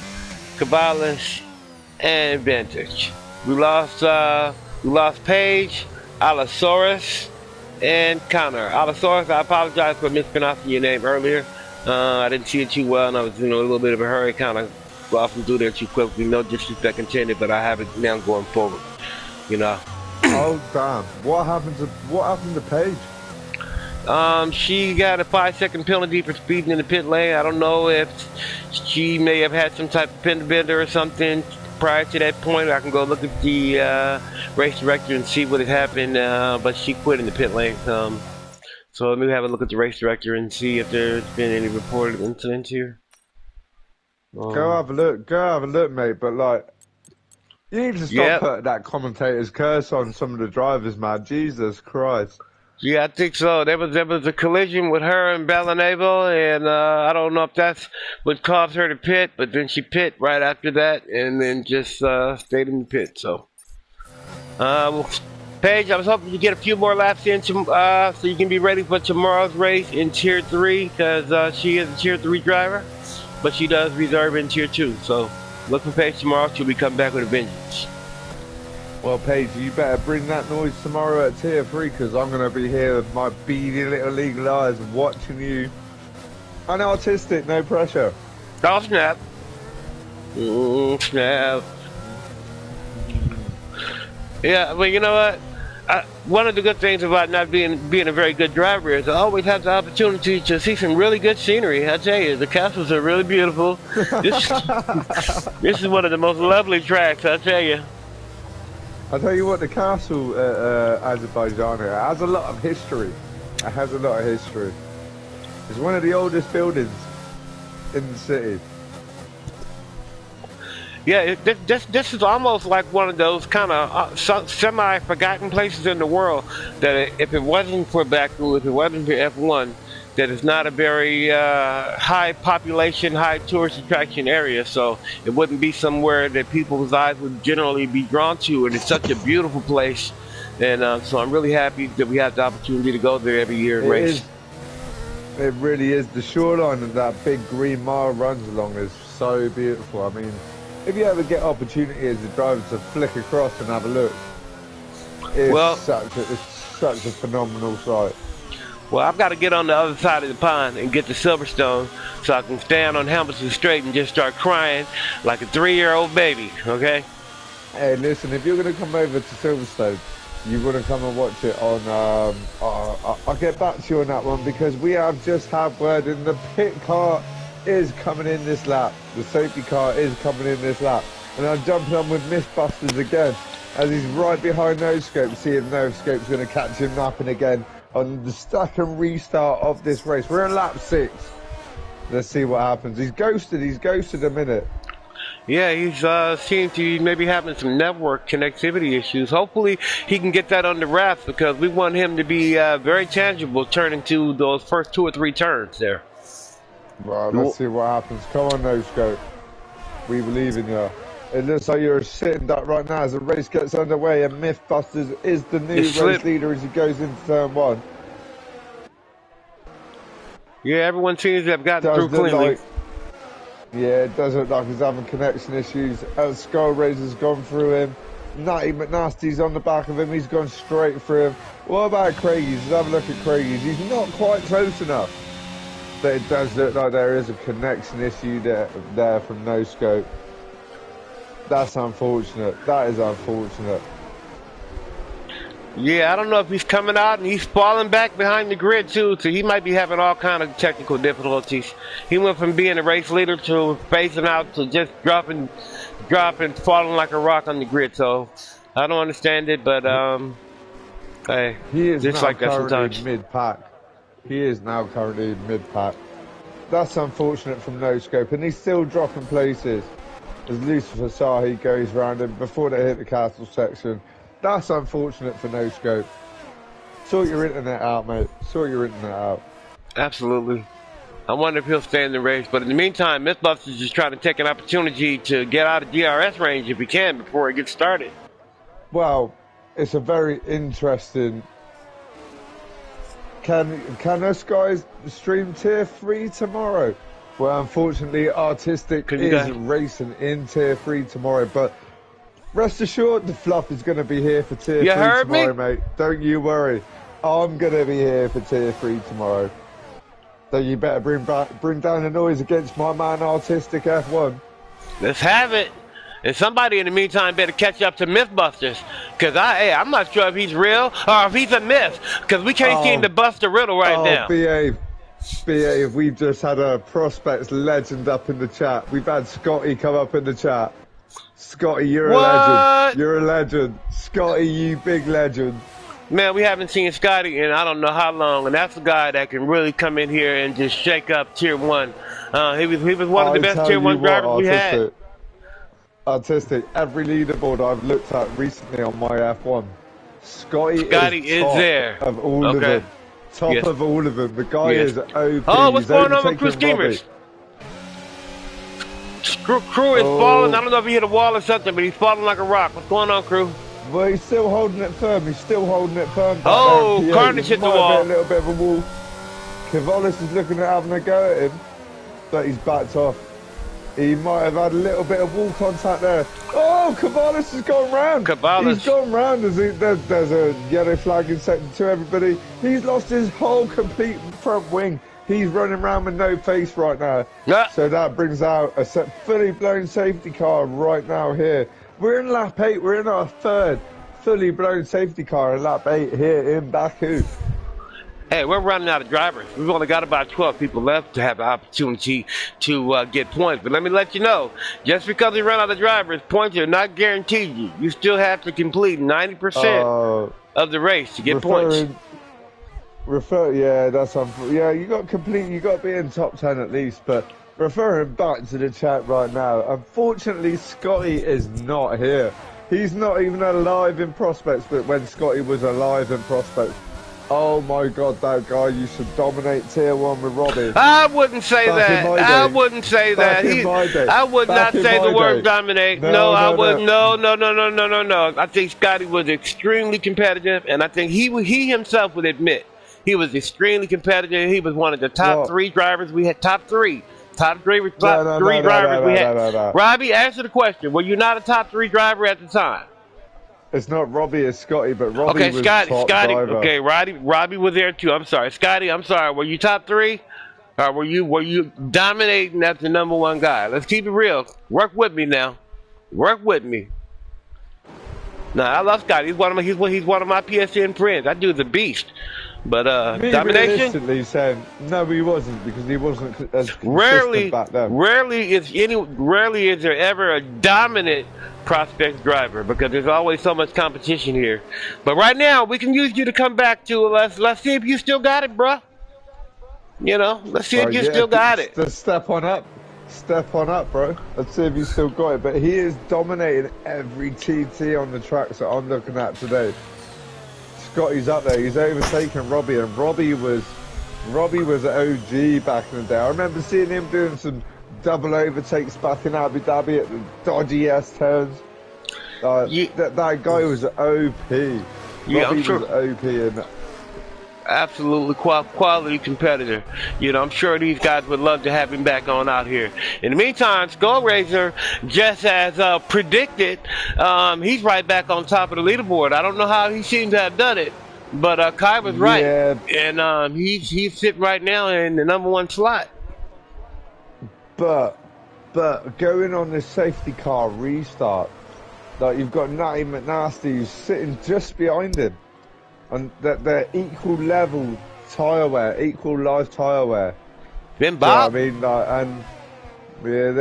Caballos, and Vintage. We lost Paige, Allosaurus, and Connor. Allosaurus, I apologize for mispronouncing your name earlier. I didn't see it too well, and I was in a little bit of a hurry, kind of often do there too quickly. No disrespect intended, but I have it now going forward. You know. Oh damn! What happened to Paige? She got a 5-second penalty for speeding in the pit lane. I don't know if she may have had some type of fender bender or something prior to that point. I can go look at the race director and see what had happened, but she quit in the pit lane. So let me have a look at the race director and see if there's been any reported incidents here. Go have a look, mate. But like, you need to stop putting that commentator's curse on some of the drivers, man. Jesus Christ. Yeah, I think so. There was a collision with her and Bellanable, and I don't know if that's what caused her to pit, but then she pit right after that, and then just stayed in the pit. So, well, Paige, I was hoping you get a few more laps in, so you can be ready for tomorrow's race in Tier 3, because she is a Tier 3 driver, but she does reserve in Tier 2. So, look for Paige tomorrow. She'll be coming back with a vengeance. Well, Paige, you better bring that noise tomorrow at Tier 3, because I'm going to be here with my beady little eagle eyes watching you. Unartistic, no pressure. Oh, snap. Snap. Yeah, well, you know what? One of the good things about not being a very good driver is I always have the opportunity to see some really good scenery. I tell you, the castles are really beautiful. This is one of the most lovely tracks, I tell you. I'll tell you what, the castle Azerbaijan has a lot of history. It has a lot of history. It's one of the oldest buildings in the city. Yeah, this is almost like one of those kind of semi-forgotten places in the world that if it wasn't for Baku, if it wasn't for F1, that is not a very high population, high tourist attraction area. So it wouldn't be somewhere that people's eyes would generally be drawn to, and it's such a beautiful place. And so I'm really happy that we have the opportunity to go there every year and race. It really is. The shoreline and that big green mile runs along is so beautiful. I mean, if you ever get opportunity as a driver to flick across and have a look, it's such a phenomenal sight. Well, I've got to get on the other side of the pond and get the Silverstone so I can stand on Hamilton Straight and just start crying like a 3-year-old baby, okay? Hey, listen, if you're going to come over to Silverstone, you want to come and watch it on, I'll get back to you on that one because we have just had word in the pit car is coming in this lap. The safety car is coming in this lap. And I'm jumping on with Mythbusters again as he's right behind Noscope, see if Noscope's going to catch him napping again on the second restart of this race. We're in lap 6. Let's see what happens. He's ghosted a minute. Yeah, he's seems to be maybe having some network connectivity issues. Hopefully he can get that under wraps because we want him to be very tangible turning to those first 2 or 3 turns there. Well, let's see what happens. Come on, Noscope. We believe in you. It looks like you're sitting duck right now as the race gets underway and Mythbusters is the new race leader as he goes into turn 1. Yeah, everyone seems to have gotten through cleanly. Yeah, it does look like he's having connection issues. Skull Razor's gone through him. Natty McNasty's on the back of him. He's gone straight through him. What about Craigie's? Let's have a look at Craigie's. He's not quite close enough. But it does look like there is a connection issue there from No Scope. That's unfortunate. That is unfortunate. Yeah, I don't know if he's coming out and he's falling back behind the grid too, so he might be having all kind of technical difficulties. He went from being a race leader to phasing out to just dropping, falling like a rock on the grid. So I don't understand it, but hey, he is just now like that sometimes. Mid-pack. He is now currently mid-pack. That's unfortunate from No Scope, and he's still dropping places as Lucifer Sahi goes round him before they hit the castle section. That's unfortunate for No Scope. Sort your internet out, mate. Sort your internet out. Absolutely. I wonder if he'll stay in the race. But in the meantime, Mythbusters is trying to take an opportunity to get out of DRS range if he can before it gets started. Well, it's a very interesting... Can us guys stream Tier 3 tomorrow? Well, unfortunately, Artistic is racing in Tier 3 tomorrow, but... Rest assured, the Fluff is going to be here for Tier 3 tomorrow, mate. Don't you worry. I'm going to be here for Tier 3 tomorrow. So you better bring down the noise against my man Artistic F1. Let's have it. And somebody in the meantime better catch up to Mythbusters. Because I'm not sure if he's real or if he's a myth. Because we can't seem to bust the riddle right now. Behave. We've just had a Prospects legend up in the chat. We've had Scotty come up in the chat. Scotty, you're a legend. You're a legend. Scotty, you big legend. Man, we haven't seen Scotty in I don't know how long, and that's a guy that can really come in here and just shake up Tier 1. He was one of the best Tier 1 drivers we had. Artistic, every leaderboard I've looked at recently on my F1, Scotty is top there. Of all of them. Top of all of them. The guy is OP. Oh, what's going on with Crew Schemers? Crew is falling. I don't know if he hit a wall or something, but he's falling like a rock. What's going on, Crew? Well, he's still holding it firm. Oh, Carnage hit the wall. A little bit of a wall. Cavalis is looking at having a go at him, but he's backed off. He might have had a little bit of wall contact there. Oh, Cavalis has gone round. He's gone round. There's a yellow flag in sector 2, everybody. He's lost his whole complete front wing. He's running around with no face right now. Yeah. So that brings out a fully blown safety car right now here. We're in lap 8. We're in our third fully blown safety car in lap 8 here in Baku. Hey, we're running out of drivers. We've only got about 12 people left to have the opportunity to get points. But let me let you know, just because we run out of drivers, points are not guaranteed you. You still have to complete 90% of the race to get points. Yeah, you got to be in top 10 at least, but referring back to the chat right now, unfortunately Scotty is not here. He's not even alive in Prospects, but when Scotty was alive in Prospects, oh my god, that guy used to dominate Tier 1 with Robbie. I wouldn't say that. I wouldn't say that. I would not say the word dominate. No, I wouldn't. No. I think Scotty was extremely competitive, and I think he himself would admit he was extremely competitive. He was one of the top 3 drivers we had. Top three drivers we had. Robbie, answer the question. Were you not a top 3 driver at the time? It's not Robbie, it's Scotty, but Robbie Okay, was Scotty, top Scotty. driver. Okay, Robbie was there too. I'm sorry, Scotty. I'm sorry. Were you top three? Or were you dominating as the number one guy? Let's keep it real. Work with me now. Work with me. Nah, I love Scotty. He's one of my PSN friends. That dude's a beast. But Me domination. realistically saying no, he wasn't because he wasn't as consistent Rarely, back then. rarely is there ever a dominant prospect driver because there's always so much competition here. But right now, we can use you to come back to let's see if you still got it, bruh. You know, let's see if you still got it. Just step on up, bro. Let's see if you still got it. But he is dominating every TT on the tracks that I'm looking at today. Scotty's up there. He's overtaken Robbie, and Robbie was an OG back in the day. I remember seeing him doing some double overtakes back in Abu Dhabi at the dodgy S turns. That guy was OP. Yeah, I'm sure. Was OP and Absolutely quality competitor. You know, I'm sure these guys would love to have him back on out here. In the meantime, Skull Razor, just as predicted, he's right back on top of the leaderboard. I don't know how he seems to have done it, but Kai was right. Yeah. And he's sitting right now in the number one slot. But going on this safety car restart, like you've got Natty McNasty who's sitting just behind him. And that they're equal level tyre wear, equal life tyre wear. Ben Bob. I mean, and yeah,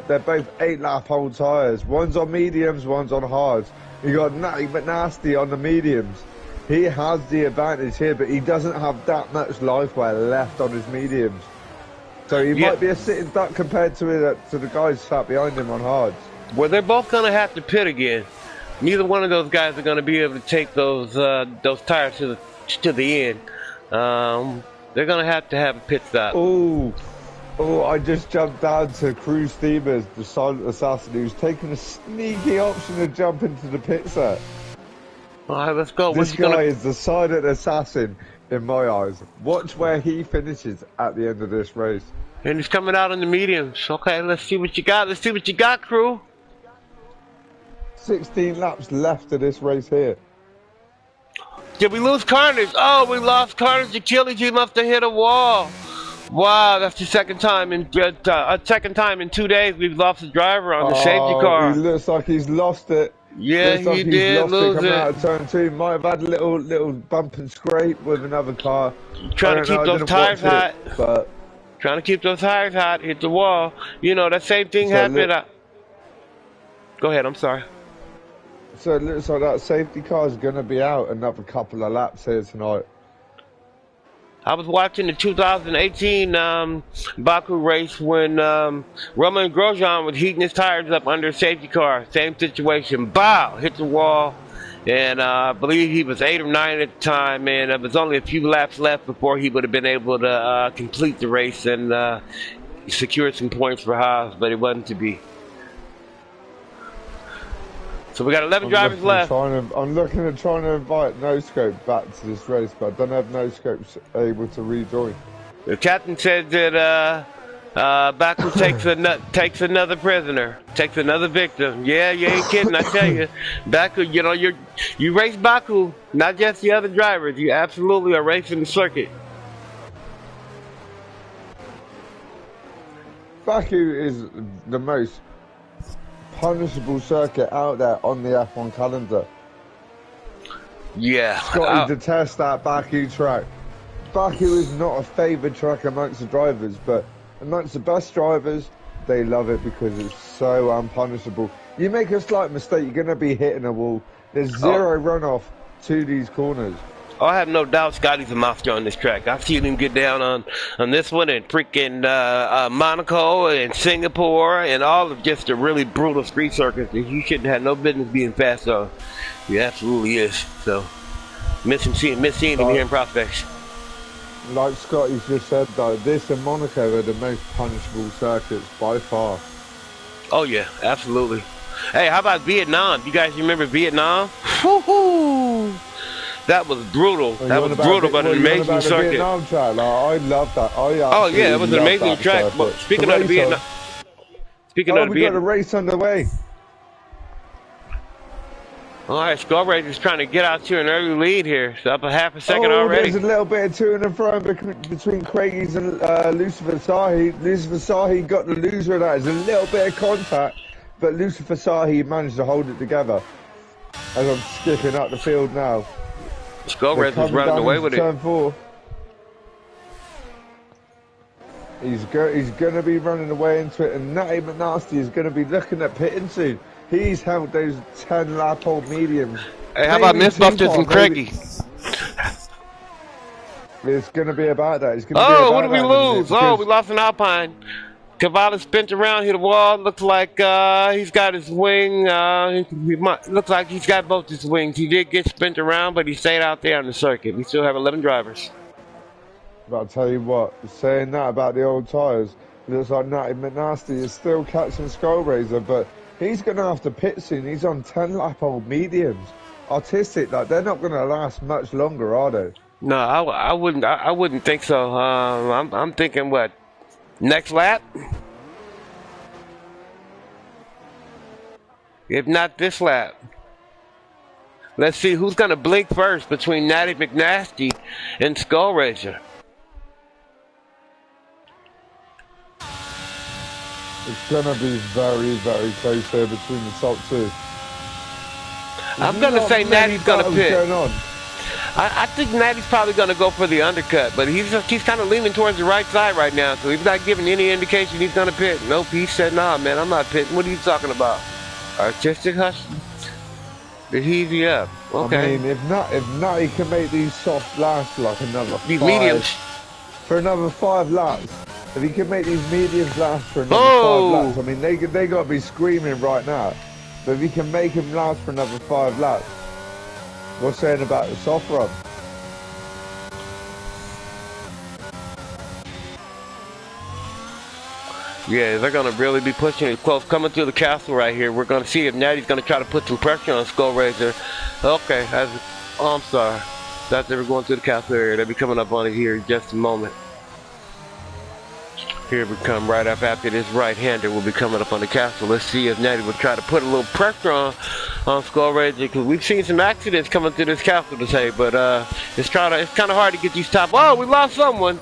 they're both 8-lap old tyres. One's on mediums, one's on hards. You got Natty McNasty on the mediums. He has the advantage here, but he doesn't have that much life wear left on his mediums. So he might be a sitting duck compared to the guys sat behind him on hards. Well, they're both gonna have to pit again. Neither one of those guys are going to be able to take those tires to the end. They're going to have a pit stop. Oh! I just jumped down to Crew Stevens, the silent assassin, who's taking a sneaky option to jump into the pit set. All right, let's go. This guy is the silent assassin in my eyes. Watch where he finishes at the end of this race. And he's coming out in the mediums. Okay, let's see what you got. Let's see what you got, Crew. 16 laps left of this race here. Did we lose Carnage? Oh, we lost Carnage. Achilles, he must have hit a wall. Wow, that's the second time in 2 days we've lost a driver on the safety car. He looks like he's lost it. Yeah, he did lose it. Coming out of turn 2, might have had a little bump and scrape with another car. Trying to keep those tires hot. But trying to keep those tires hot. Hit the wall. You know that same thing happened. Go ahead. I'm sorry. So it looks like that safety car is going to be out another couple of laps here tonight. I was watching the 2018 Baku race when Roman Grosjean was heating his tires up under a safety car. Same situation. Bow! Hit the wall. And I believe he was 8 or 9 at the time. And there was only a few laps left before he would have been able to complete the race and secure some points for Haas. But it wasn't to be. So we got 11 drivers left. I'm looking at trying to invite No Scope back to this race, but I don't have No Scope's able to rejoin. The captain said that Baku takes another prisoner, takes another victim. Yeah, you ain't kidding. I tell you, Baku. You know, you race Baku, not just the other drivers. You absolutely are racing the circuit. Baku is the most punishable circuit out there on the F1 calendar. Yeah. Scotty detests that Baku track. Baku is not a favoured track amongst the drivers, but amongst the best drivers, they love it because it's so unpunishable. You make a slight mistake, you're going to be hitting a wall. There's zero runoff to these corners. Oh, I have no doubt Scotty's a monster on this track. I've seen him get down on this one and freaking Monaco and Singapore and all of just the really brutal street circuits that he shouldn't have no business being fast on. He absolutely is. So, miss seeing him here in Prospects. Like Scotty's just said, though, this and Monaco are the most punishable circuits by far. Oh, yeah, absolutely. Hey, how about Vietnam? You guys remember Vietnam? Woo-hoo! That was brutal. That was brutal, but an amazing circuit. Vietnam track? Like, I love that. Oh yeah, it was an amazing track. But speaking of Vietnam, we got a race underway. All right, Skull Race is trying to get out to an early lead here. It's up a half a second Oh, already. there's a little bit of to and fro between Craigies and Lucifer Sahi. Lucifer Sahi got the loser of that. There's a little bit of contact, but Lucifer Sahi managed to hold it together. As I'm skipping up the field now. Skull Race is running away with it. Turn 4. He's going to be running away into it, and Natty McNasty is going to be looking at pitting soon. He's held those 10 lap old mediums. Hey, how about Mythbusters and Craigie? It's going to be about that. It's going to oh, be about what did we lose? Oh, we because lost an Alpine. Cavalli spent around, hit a wall. Looks like he's got his wing. Looks like he's got both his wings. He did get spent around, but he stayed out there on the circuit. We still have 11 drivers. But I'll tell you what, saying that about the old tyres, it looks like Natty McNasty is still catching Skullraiser, but he's going to have to pit soon. He's on 10 lap old mediums. Artistic, like they're not going to last much longer, are they? No, I wouldn't think so. I'm thinking what, next lap? If not this lap. Let's see who's going to blink first between Natty McNasty and Skullraiser. It's going to be very, very close here between the top two. I'm going to say Natty's going to pit. I think Natty's probably going to go for the undercut, but he's kind of leaning towards the right side right now, so he's not giving any indication he's going to pit. Nope, he said, nah, man, I'm not pitting. What are you talking about? Artistic hush? Did he easy up? Okay. I mean, if Natty can make these soft last like another these mediums for another 5 laps, if he can make these mediums last for another 5 laps, I mean, they got to be screaming right now. But if he can make him last for another 5 laps, what's saying about the soft run? Yeah, they're going to really be pushing it close. Coming through the castle right here, we're going to see if Natty's going to try to put some pressure on Skullraiser. Okay, I'm sorry. That's they were going through the castle area. They'll be coming up on it here in just a moment. Here we come right up after this right-hander will be coming up on the castle. Let's see if Natty will try to put a little pressure on Skullraiser, because we've seen some accidents coming through this castle today, but it's kind of hard to get these top. Oh, we lost someone.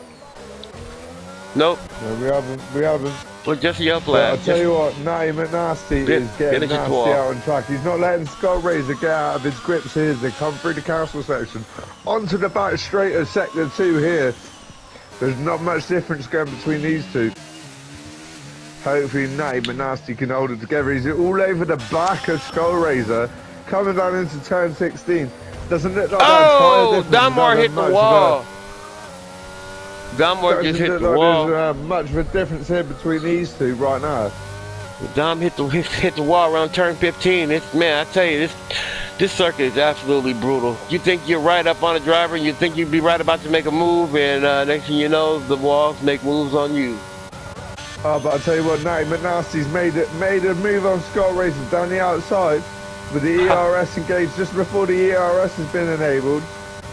Nope. No, we haven't. Well, just a yellow flag. I'll tell you what, Natty McNasty is getting nasty out on track. He's not letting Skullraiser get out of his grips here as they come through the castle section. Onto the back straight of sector 2 here. There's not much difference going between these two. Hopefully Natty McNasty can hold it together. He's all over the back of Skullraiser. Coming down into turn 16. Doesn't look like that Dunmore hit the wall. Dunmore just hit the wall. There's much of a difference here between these two right now. Dom hit the wall around turn 15. Man, I tell you, this circuit is absolutely brutal. You think you're right up on a driver, and you think you'd be right about to make a move, and next thing you know, the walls make moves on you. Oh, but I'll tell you what, Natty McNasty's made a move on Skullraiser down the outside with the ERS engaged just before the ERS has been enabled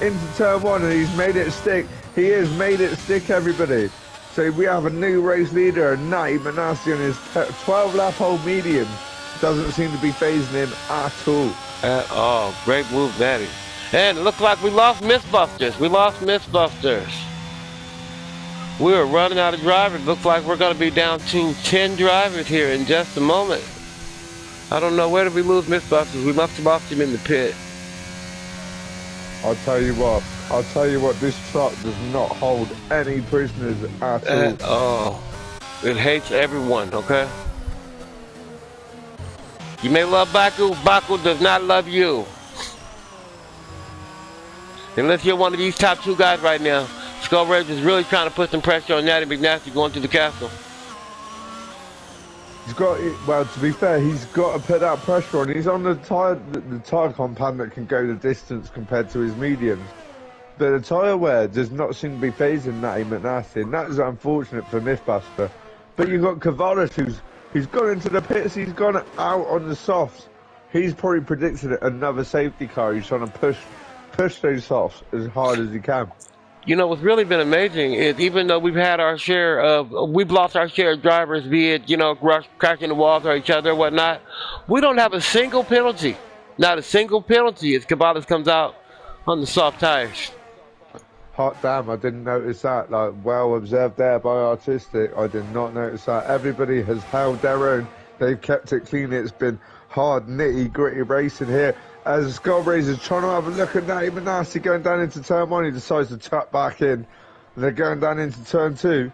into turn 1, and he's made it stick. He has made it stick, everybody. So we have a new race leader, Natty McNasty on his 12-lap-old medium. Doesn't seem to be phasing him at all. At all. Great move, Natty. And it looks like we lost Mythbusters. We're running out of drivers. Looks like we're going to be down to 10 drivers here in just a moment. I don't know, where did we lose Mythbusters? We must have lost him in the pit. I'll tell you what, this truck does not hold any prisoners at all. It hates everyone, okay? You may love Baku, Baku does not love you. Unless you're one of these top 2 guys right now. Skullraiser is really trying to put some pressure on Natty McNasty going to the castle. Well, to be fair, he's got to put that pressure on. He's on the tyre compound that can go the distance compared to his mediums. But the tyre wear does not seem to be phasing Natty McNasty, and that is unfortunate for Mythbuster. But you've got Cavalis, who's gone into the pits, he's gone out on the softs. He's probably predicted another safety car. He's trying to push those softs as hard as he can. You know, what's really been amazing is even though we've lost our share of drivers, be it, cracking the walls or each other or whatnot, we don't have a single penalty Not a single penalty as Cabales comes out on the soft tires. Hot damn, I didn't notice that. Like, well observed there by Artistic. I did not notice that. Everybody has held their own. They've kept it clean. It's been hard, nitty, gritty racing here. As Scott Razor's trying to have a look at Natty Manassi going down into turn 1, he decides to tap back in. And they're going down into turn 2.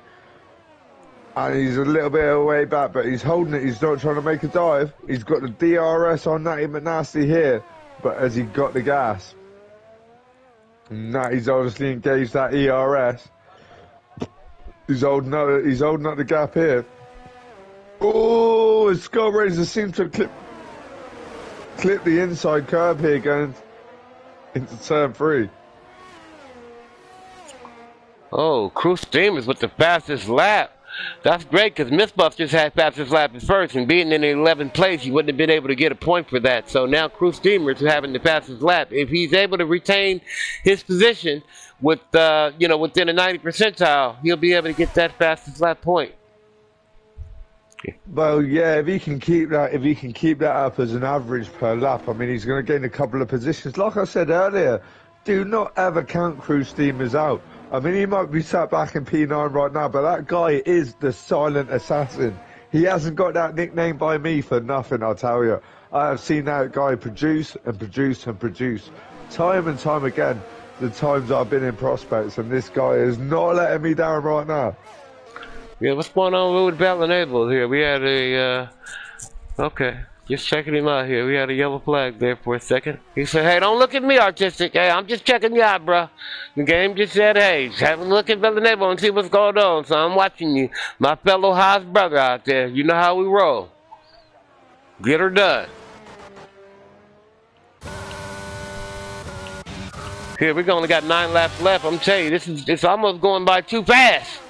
And he's a little bit of a way back, but he's holding it. He's not trying to make a dive. He's got the DRS on Natty Manassi here. But has he got the gas? Natty's obviously engaged that ERS. He's holding up the gap here. Oh, Scott Razor seems to have clipped the inside curb here going into turn 3. Oh, Crew Steamers with the fastest lap. That's great because Mythbusters had fastest lap at first, and being in the 11th place, he wouldn't have been able to get a point for that. So now Crew Steamers are having the fastest lap. If he's able to retain his position with, within a 90 percentile, he'll be able to get that fastest lap point. Well, yeah, if he can keep that up as an average per lap, I mean, he's going to gain a couple of positions. Like I said earlier, do not ever count Crew Steamers out. I mean, he might be sat back in P9 right now, but that guy is the silent assassin. He hasn't got that nickname by me for nothing, I'll tell you. I have seen that guy produce and produce and produce. Time and time again, the times I've been in prospects, and this guy is not letting me down right now. Yeah, what's going on with Ballinable here? We had a, okay. Just checking him out here. We had a yellow flag there for a second. He said, hey, don't look at me, Artistic. Hey, I'm just checking you out, bro. The game just said, hey, have a look at Villanova and see what's going on. So I'm watching you. My fellow Haas brother out there. You know how we roll. Get her done. Here, we only got 9 laps left. I'm telling you, it's almost going by too fast.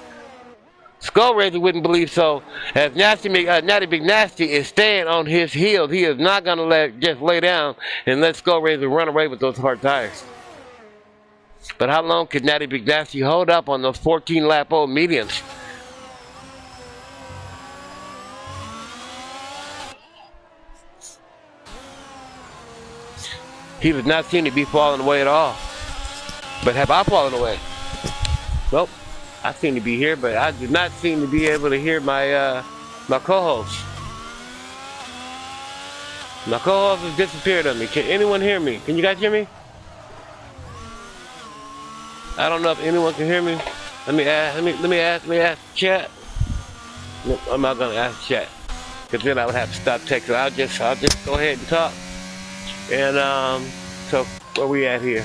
Skull Razor wouldn't believe so. As Natty Big Nasty is staying on his heels, he is not going to just lay down and let Skull Razor run away with those hard tires. But how long could Natty Big Nasty hold up on those 14-lap old mediums? He does not seem to be falling away at all. But have I fallen away? Nope. I seem to be here, but I do not seem to be able to hear my my co-host. My co-host has disappeared on me. Can anyone hear me? Can you guys hear me? I don't know if anyone can hear me. Let me ask chat. No, I'm not gonna ask chat, because then I would have to stop texting. I'll just go ahead and talk. And so where we at here?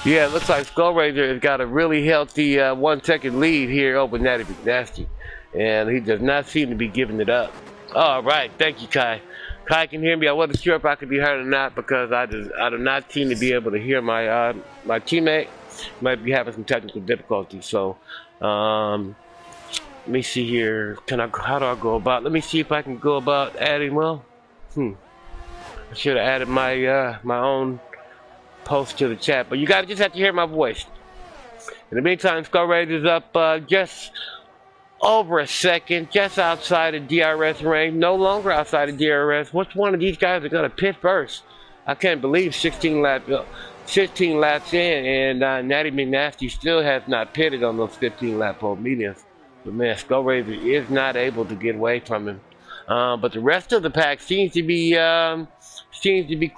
Yeah, it looks like Skull Razor has got a really healthy 1 second lead here over Natty Big Nasty. And he does not seem to be giving it up. All right, thank you, Kai. Kai can hear me. I wasn't sure if I could be heard or not because I do not seem to be able to hear my my teammate. Might be having some technical difficulties. So let me see here. How do I go about? Let me see if I can go about adding. Well, I should have added my my own post to the chat, but you guys just have to hear my voice. In the meantime, Skull Razor is up just over a second, just outside of DRS range, no longer outside of DRS. Which one of these guys are going to pit first? I can't believe 16 laps in, and Natty McNasty still has not pitted on those 15-lap old mediums. But man, Skull Razor is not able to get away from him. But the rest of the pack seems to be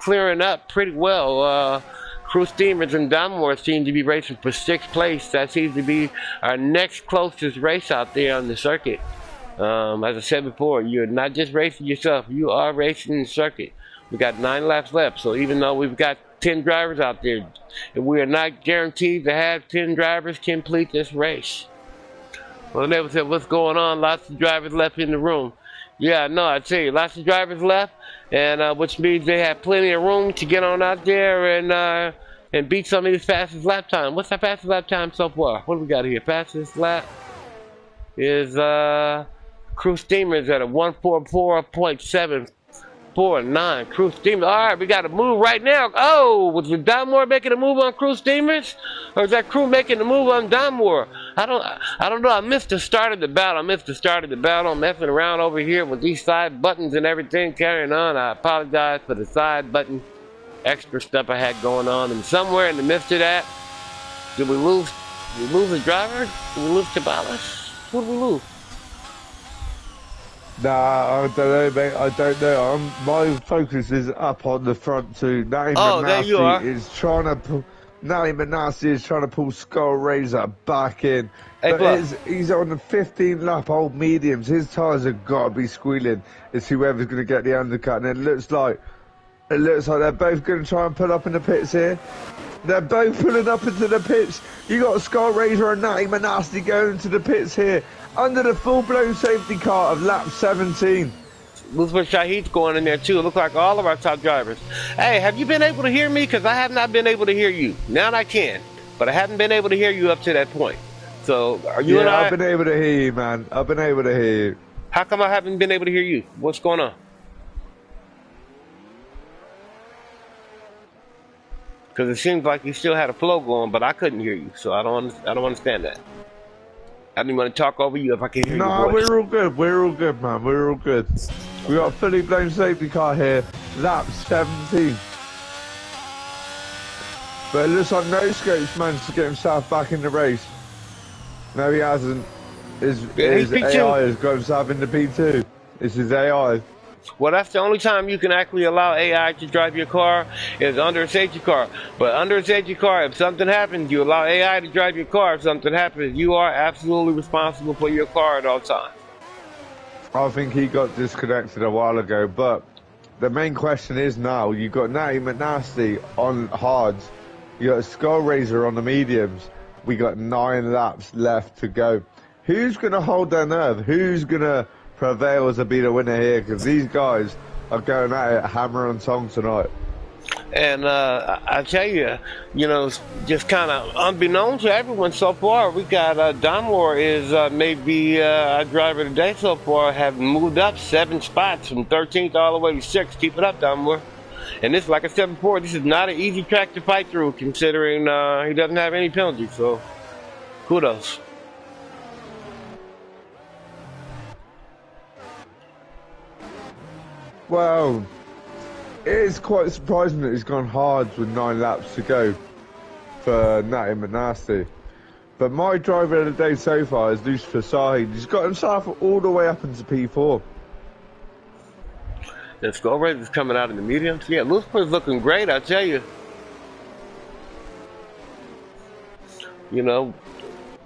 clearing up pretty well. Crew Steamers and Dunmore seem to be racing for 6th place. That seems to be our next closest race out there on the circuit. As I said before, you're not just racing yourself, you are racing the circuit. We got 9 laps left, so even though we've got 10 drivers out there, we are not guaranteed to have 10 drivers complete this race. Well, they said, what's going on? Lots of drivers left in the room. Yeah, no, I tell you, lots of drivers left, and which means they have plenty of room to get on out there and beat some of these fastest lap time. What's our fastest lap time so far? What do we got here? Fastest lap is Crew Steamers at a 144.7 4 and 9. Cruise steamers. All right, we got to move right now. Oh, was the Donmore making a move on cruise steamers, or is that crew making a move on Donmore? I don't know. I missed the start of the battle. I'm messing around over here with these side buttons and everything carrying on. I apologize for the side button extra stuff I had going on. And somewhere in the midst of that, did we lose? Did we lose the driver? Did we lose Caballas? Who did we lose? Nah, I don't know, mate. I don't know. My focus is up on the front two. There you are. Natty Manassi is trying to pull Skull Razor back in. Hey, but he's on the 15 lap old mediums. His tyres have got to be squealing. It's whoever's going to get the undercut. And it looks like they're both going to try and pull up in the pits here. They're both pulling up into the pits. You got Skull Razor and Natty Manassi going into the pits here under the full-blown safety car of lap 17. Looks like Shahid's going in there too. It looks like all of our top drivers. Hey, have you been able to hear me? Because I have not been able to hear you. Now I can, but I haven't been able to hear you up to that point. So are you and I? I've been able to hear you, man. I've been able to hear you. How come I haven't been able to hear you? What's going on? Because it seems like you still had a flow going, but I couldn't hear you, so I don't understand that. I didn't want to talk over you if I can hear you. No, we're all good. We're all good, man. We're all good. We got a fully blown safety car here, lap 17. But it looks like No Scopes managed to get himself back in the race. No, he hasn't. His AI has got himself in the P2. It's his AI. Well, that's the only time you can actually allow AI to drive your car is under a safety car. But under a safety car, if something happens, you allow AI to drive your car. If something happens, you are absolutely responsible for your car at all times. I think he got disconnected a while ago, but the main question is now, you've got Natty McNasty on hards, you got Skull Razor on the mediums, we got 9 laps left to go. Who's going to hold their nerve? Who's going to prevail to be the winner here? Because these guys are going at it hammer and tong tonight. And I tell you, just kind of unbeknown to everyone so far, we got Donmore is maybe our driver today so far, have moved up 7 spots from 13th all the way to 6th. Keep it up, Donmore. And this, like I said before, this is not an easy track to fight through, considering he doesn't have any penalties. So, kudos. Well, it is quite surprising that he's gone hard with 9 laps to go for Natty McNasty. But my driver of the day so far is Lucifer Sahid. He's got himself all the way up into P4. The Skull Razor is coming out in the mediums. Yeah, Lucifer's looking great, I tell you.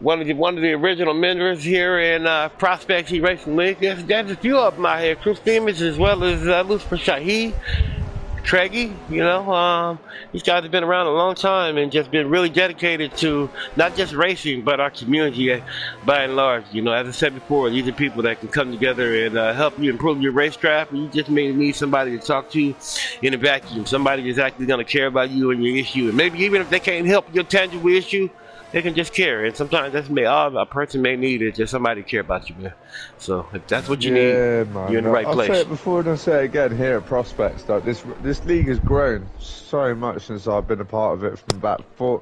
One of the original members here in Prospect Heat Racing League. There's a few of them out here. Cruise Steamers as well as Lucifer Shahid, Treggy. These guys have been around a long time and just been really dedicated to not just racing but our community by and large. As I said before, these are people that can come together and help you improve your racecraft. You just may need somebody to talk to in a vacuum. Somebody that's actually going to care about you and your issue. And maybe even if they can't help your tangible issue, they can just care, and sometimes that's all a person may need is just somebody to care about you, man. So if that's what you need, man, you're in the right place. I'll say it before and I'll say it again here at Prospects. Like this league has grown so much since I've been a part of it from about 5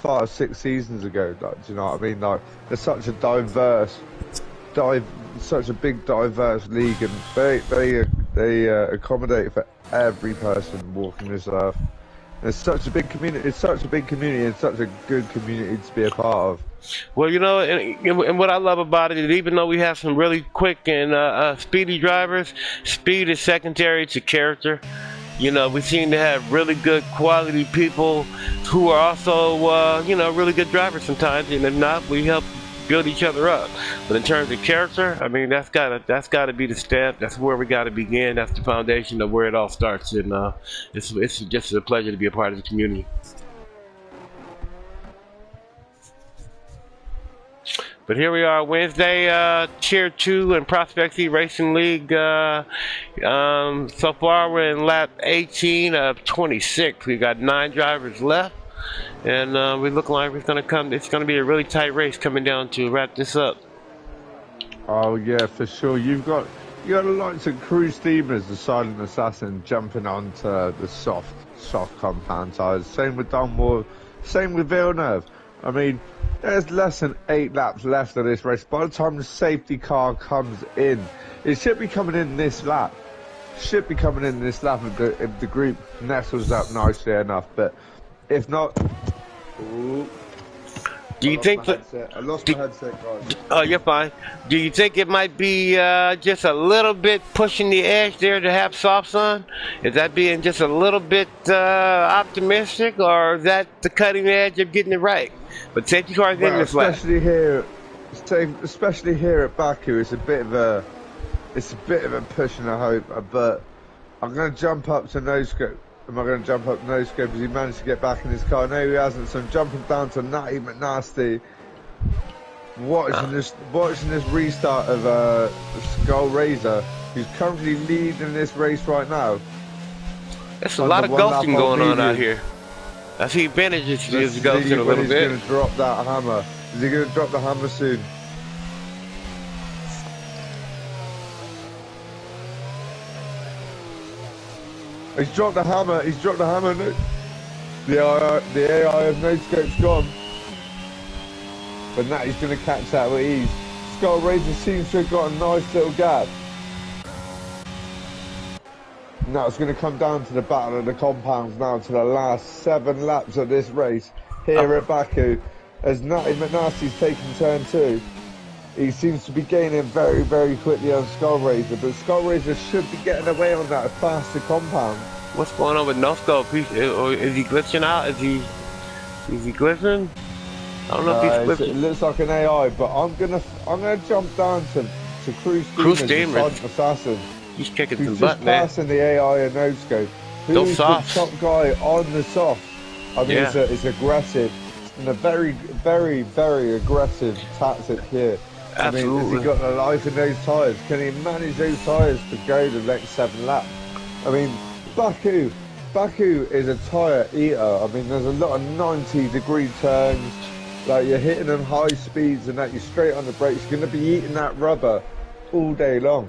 or 6 seasons ago. Do you know what I mean? There's such a such a big diverse league, and they accommodate for every person walking this earth. It's such a big community. It's such a big community, and such a good community to be a part of. Well, and what I love about it is even though we have some really quick and speedy drivers, speed is secondary to character. We seem to have really good quality people who are also, really good drivers sometimes, and if not, we help build each other up. But in terms of character, I mean, that's gotta be the step. That's where we gotta begin. That's the foundation of where it all starts. And it's just a pleasure to be a part of the community. But here we are, Wednesday, Tier 2 and Prospect Heat Racing League. So far, we're in lap 18 of 26. We've got 9 drivers left. And we look like it's going to be a really tight race coming down to wrap this up. Oh, yeah, for sure. You've got You got the likes of Cruise Steamers, the Silent Assassin, jumping onto the soft compound tires. Same with Dunmore, same with Villeneuve. I mean, there's less than 8 laps left of this race. By the time the safety car comes in, it should be coming in this lap. Should be coming in this lap if the group nestles up nicely enough. But if not, ooh, do you think I lost my headset, guys. Oh, you're fine. Do you think it might be just a little bit pushing the edge there to have softs on? Is that being just a little bit optimistic, or is that the cutting edge of getting it right? But safety cars in this lap. Especially here at Baku, it's a bit of a push and a hope. But I'm going to jump up to no scope. Am I going to jump up no scope as he managed to get back in his car? No, he hasn't. So I'm jumping down to Natty McNasty. Watching this restart of Skull Razor, who's currently leading this race right now. There's a lot of ghosting going on out here. I see advantages to his ghosting a little bit. He's going to drop that hammer. Is he going to drop the hammer soon? He's dropped the hammer. He's dropped the hammer. No. The AI of no scope's gone. But now he's going to catch that with ease. Skull Razor seems to have got a nice little gap. Now it's going to come down to the battle of the compounds now, to the last 7 laps of this race here at Baku. As Natty McNasty's taking turn 2. He seems to be gaining very, very quickly on Skull Razor, but Skull Razor should be getting away on that faster compound. What's going on with No Scope? Is he glitching out? Is he glitching? I don't know if he's glitching. It looks like an AI, but I'm gonna jump down to Cruise Steamers, Assassin. He's kicking some butt, man. He's passing the AI and no scope. Who's the top guy on the soft? I mean, yeah. It's aggressive and a very, very, very aggressive tactic here. Absolutely. I mean, has he got the life in those tyres? Can he manage those tyres to go the next 7 laps? I mean, Baku is a tyre eater. I mean, there's a lot of 90-degree turns. Like, you're hitting them high speeds and that, you're straight on the brakes. You're going to be eating that rubber all day long.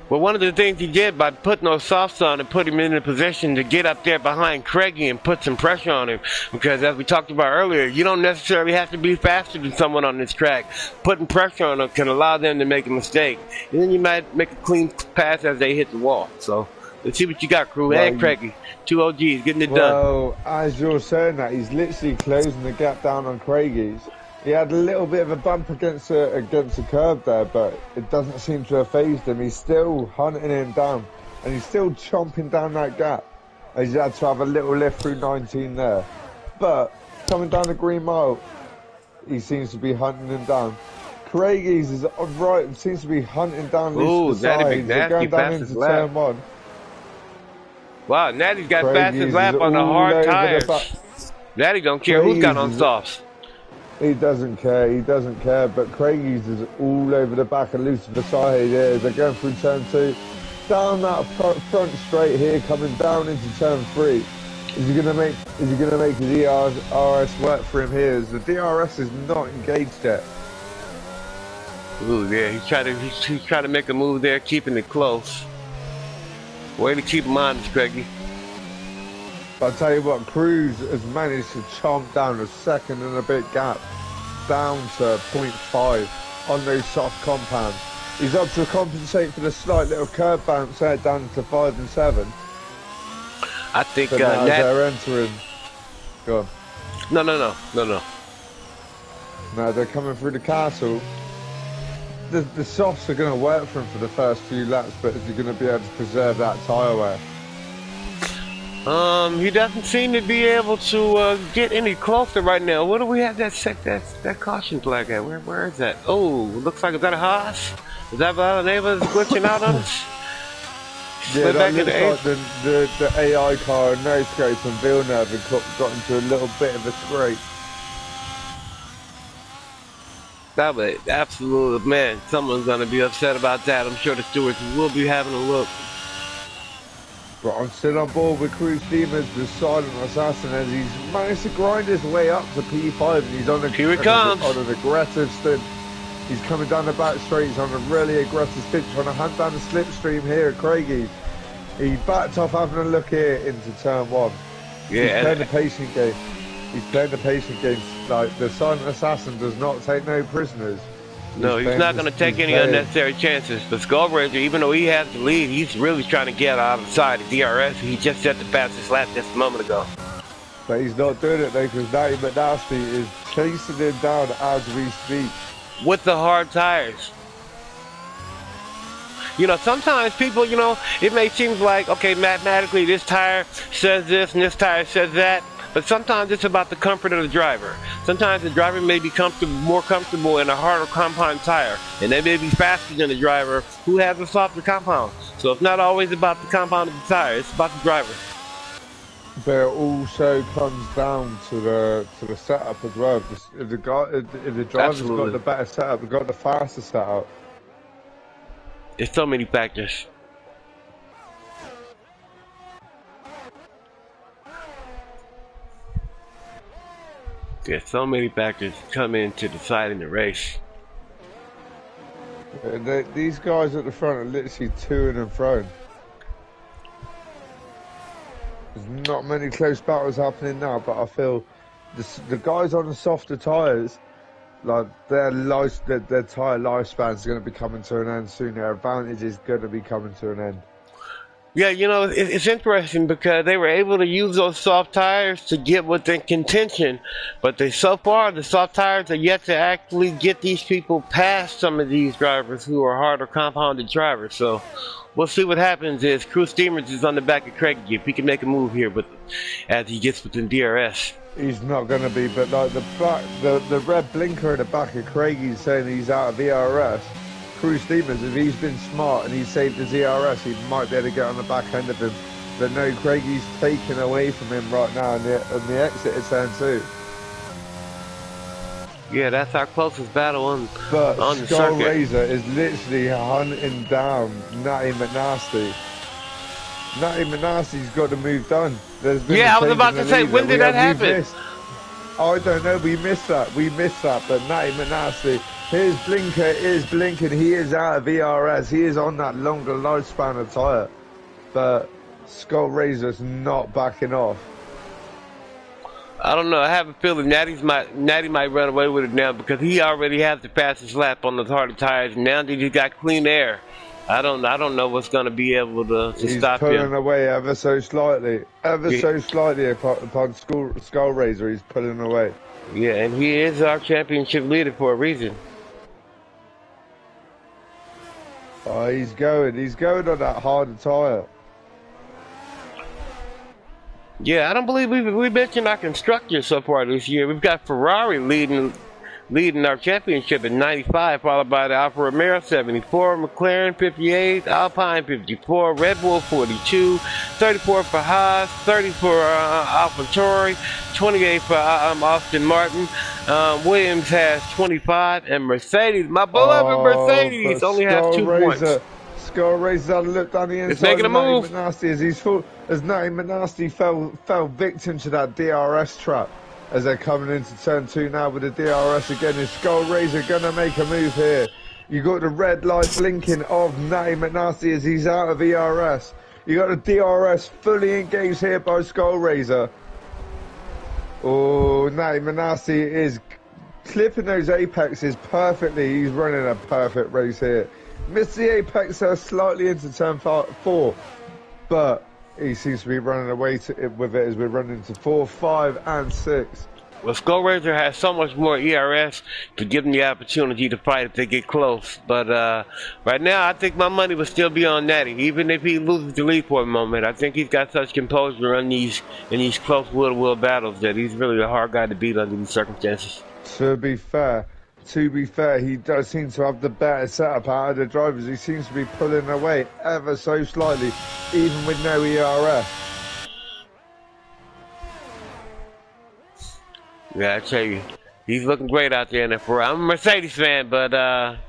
Well, one of the things he did by putting those softs on and put him in a position to get up there behind Craigie and put some pressure on him. Because as we talked about earlier, you don't necessarily have to be faster than someone on this track. Putting pressure on them can allow them to make a mistake. And then you might make a clean pass as they hit the wall. So let's see what you got, crew. Well, and Craigie, 2 OGs, getting it done. Well, as you're saying that, he's literally closing the gap down on Craigie's. He had a little bit of a bump against the curb there, but it doesn't seem to have phased him. He's still hunting him down, and he's still chomping down that gap. And he's had to have a little lift through 19 there. But coming down the Green Mile, he seems to be hunting him down. Craigie's is right, seems to be hunting down these sides. They're going down into turn 1. Wow, Natty's got fastest lap on the hard tires. Natty don't care who's got on softs. He doesn't care, but Craigie's is all over the back of Lucifer Sahe there. They're going through turn 2, down that front straight here, coming down into turn 3. Is he gonna make his ERS work for him here? As the DRS is not engaged yet. Ooh, yeah, he's trying to make a move there, keeping it close. Way to keep him honest, Craigie. But I'll tell you what, Cruz has managed to chomp down a second and a bit gap, down to 0.5 on those soft compounds. He's up to compensate for the slight little curb bounce there, down to 5 and 7. I think now they're entering. Go on. No. Now they're coming through the castle. The softs are going to work for him for the first few laps, but is he going to be able to preserve that tyre wear? He doesn't seem to be able to get any closer right now. What do we have that caution flag at? Where is that? Oh, looks like, is that a Haas? Is that our neighbors glitching out on us? Yeah, that looks like the AI car and no scope and Villeneuve have got into a little bit of a scrape. That was absolute, man. Someone's gonna be upset about that. I'm sure the stewards will be having a look. But I'm still on board with Cruise Steamers, the Silent Assassin, as he's managed to grind his way up to P5 and he's on an aggressive stint. He's coming down the back straight. He's on a really aggressive stint, trying to hunt down the slipstream here at Craigie. He backed off having a look here into turn 1. Yeah, he's playing the patient game. He's playing the patient game. Like, the silent assassin does not take no prisoners. No, he's not going to take any unnecessary chances. But Skull Raider, even though he has the lead, he's really trying to get out of the side of DRS. He just set the fastest lap just a moment ago. But he's not doing it though, because Natty McNasty is chasing him down as we speak. With the hard tires. You know, sometimes people, you know, it may seem like, okay, mathematically this tire says this and this tire says that. But sometimes it's about the comfort of the driver. Sometimes the driver may be more comfortable in a harder compound tire, and they may be faster than the driver who has a softer compound. So it's not always about the compound of the tire, it's about the driver. But it also comes down to the setup as well. If the driver's got the better setup, got the faster setup. There's so many factors. There's so many factors come into deciding the race. These guys at the front are literally toing and froing. There's not many close battles happening now, but I feel the guys on the softer tyres, like their tyre lifespan is going to be coming to an end soon. Their advantage is going to be coming to an end. Yeah, you know, it's interesting because they were able to use those soft tires to get within contention, but so far the soft tires are yet to actually get these people past some of these drivers who are harder compounded drivers. So we'll see what happens as Cruise Steamers is on the back of Craigie if he can make a move here, but as he gets within DRS. He's not going to be, but like the red blinker at the back of Craigie saying he's out of ERS. Cruise Steamers, if he's been smart and he saved his ERS, he might be able to get on the back end of him. But no, Craigie's taken away from him right now on the exit of turn 2. Yeah, that's our closest battle on the Skull circuit. Razor is literally hunting down Natty McNasty. Natty McNasty's got to move done. Yeah, I was about to say, when did that happen? I don't know, we missed that, but Natty McNasty, his blinker is blinking, he is out of ERS, he is on that longer lifespan of tyre, but Skull Razor's not backing off. I don't know, I have a feeling Natty might run away with it now because he already has the fastest lap on the harder tires, and now that he's got clean air, I don't know what's going to be able to stop him. He's pulling away ever so slightly upon Skull Razor, he's pulling away. Yeah, and he is our championship leader for a reason. Oh, he's going on that harder tyre. Yeah, I don't believe we mentioned our constructors so far this year. We've got Ferrari leading our championship at 95, followed by the Alfa Romeo 74, McLaren 58, Alpine 54, Red Bull 42, 34 for Haas, 30 for AlphaTauri, 28 for Aston Martin. Williams has 25, and Mercedes, my beloved Mercedes, only has 2 points. Skull Razor looked down the inside. It's making a move. As Natty McNasty fell victim to that DRS trap. As they're coming into turn 2 now with the DRS again, is Skull Razor gonna make a move here? You got the red light blinking of Natty McNasty as he's out of ERS. You got the DRS fully engaged here by Skull Razor. Oh, Natty McNasty is clipping those apexes perfectly. He's running a perfect race here. Missed the apex slightly into turn 4, but he seems to be running away with it as we're running into 4, 5, and 6. Well, Skull Razor has so much more ERS to give them the opportunity to fight if they get close. But right now, I think my money will still be on Natty, even if he loses the lead for a moment. I think he's got such composure in these close will-to-will battles that he's really a hard guy to beat under these circumstances. To be fair, he does seem to have the better setup out of the drivers. He seems to be pulling away ever so slightly, even with no ERS. Yeah, I tell you, he's looking great out there in that Ferrari. I'm a Mercedes fan, but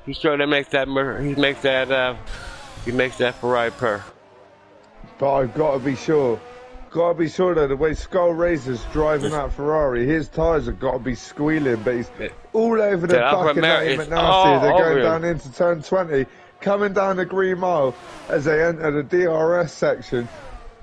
he sure makes that Ferrari purr. But I've got to be sure, Gotta be sure that the way Skull Razor's driving that Ferrari, his tyres have got to be squealing, but he's all over the back of Natty McNasty. They're going down into turn 20, coming down the green mile as they enter the DRS section.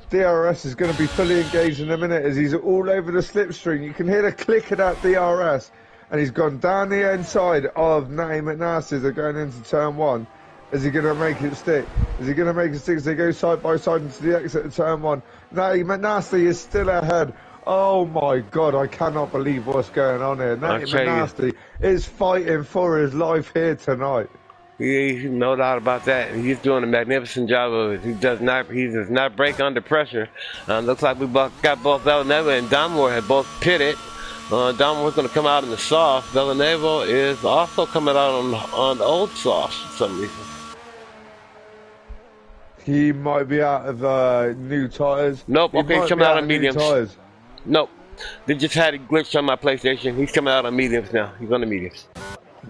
DRS is going to be fully engaged in a minute as he's all over the slipstream. You can hear the click of that DRS, and he's gone down the inside of Natty McNasty as they're going into turn 1. Is he going to make it stick? Is he going to make it stick as they go side by side into the exit of turn 1? Natty McNasty is still ahead. Oh my God, I cannot believe what's going on here. Natty McNasty is fighting for his life here tonight. Yeah, no doubt about that. He's doing a magnificent job of it. He does not break under pressure. Looks like we got both Villanueva and Domore have both pitted. Domore's going to come out in the soft. Villanueva is also coming out on the old soft for some reason. He might be out of new tyres. Nope, okay, he's coming out on mediums. Tires. Nope, they just had it glitched on my PlayStation. He's coming out on mediums now. He's on the mediums.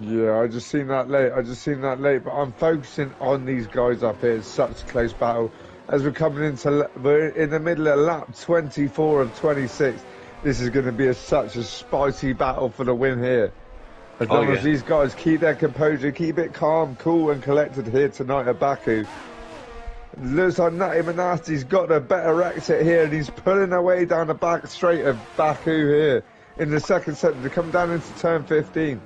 Yeah, I just seen that late. But I'm focusing on these guys up here. It's such a close battle. As we're in the middle of lap 24 of 26. This is going to be such a spicy battle for the win here. As long as these guys keep their composure, keep it calm, cool and collected here tonight at Baku. Looks like Natty McNasty's got a better exit here, and he's pulling away down the back straight of Baku here in the second sector to come down into turn 15.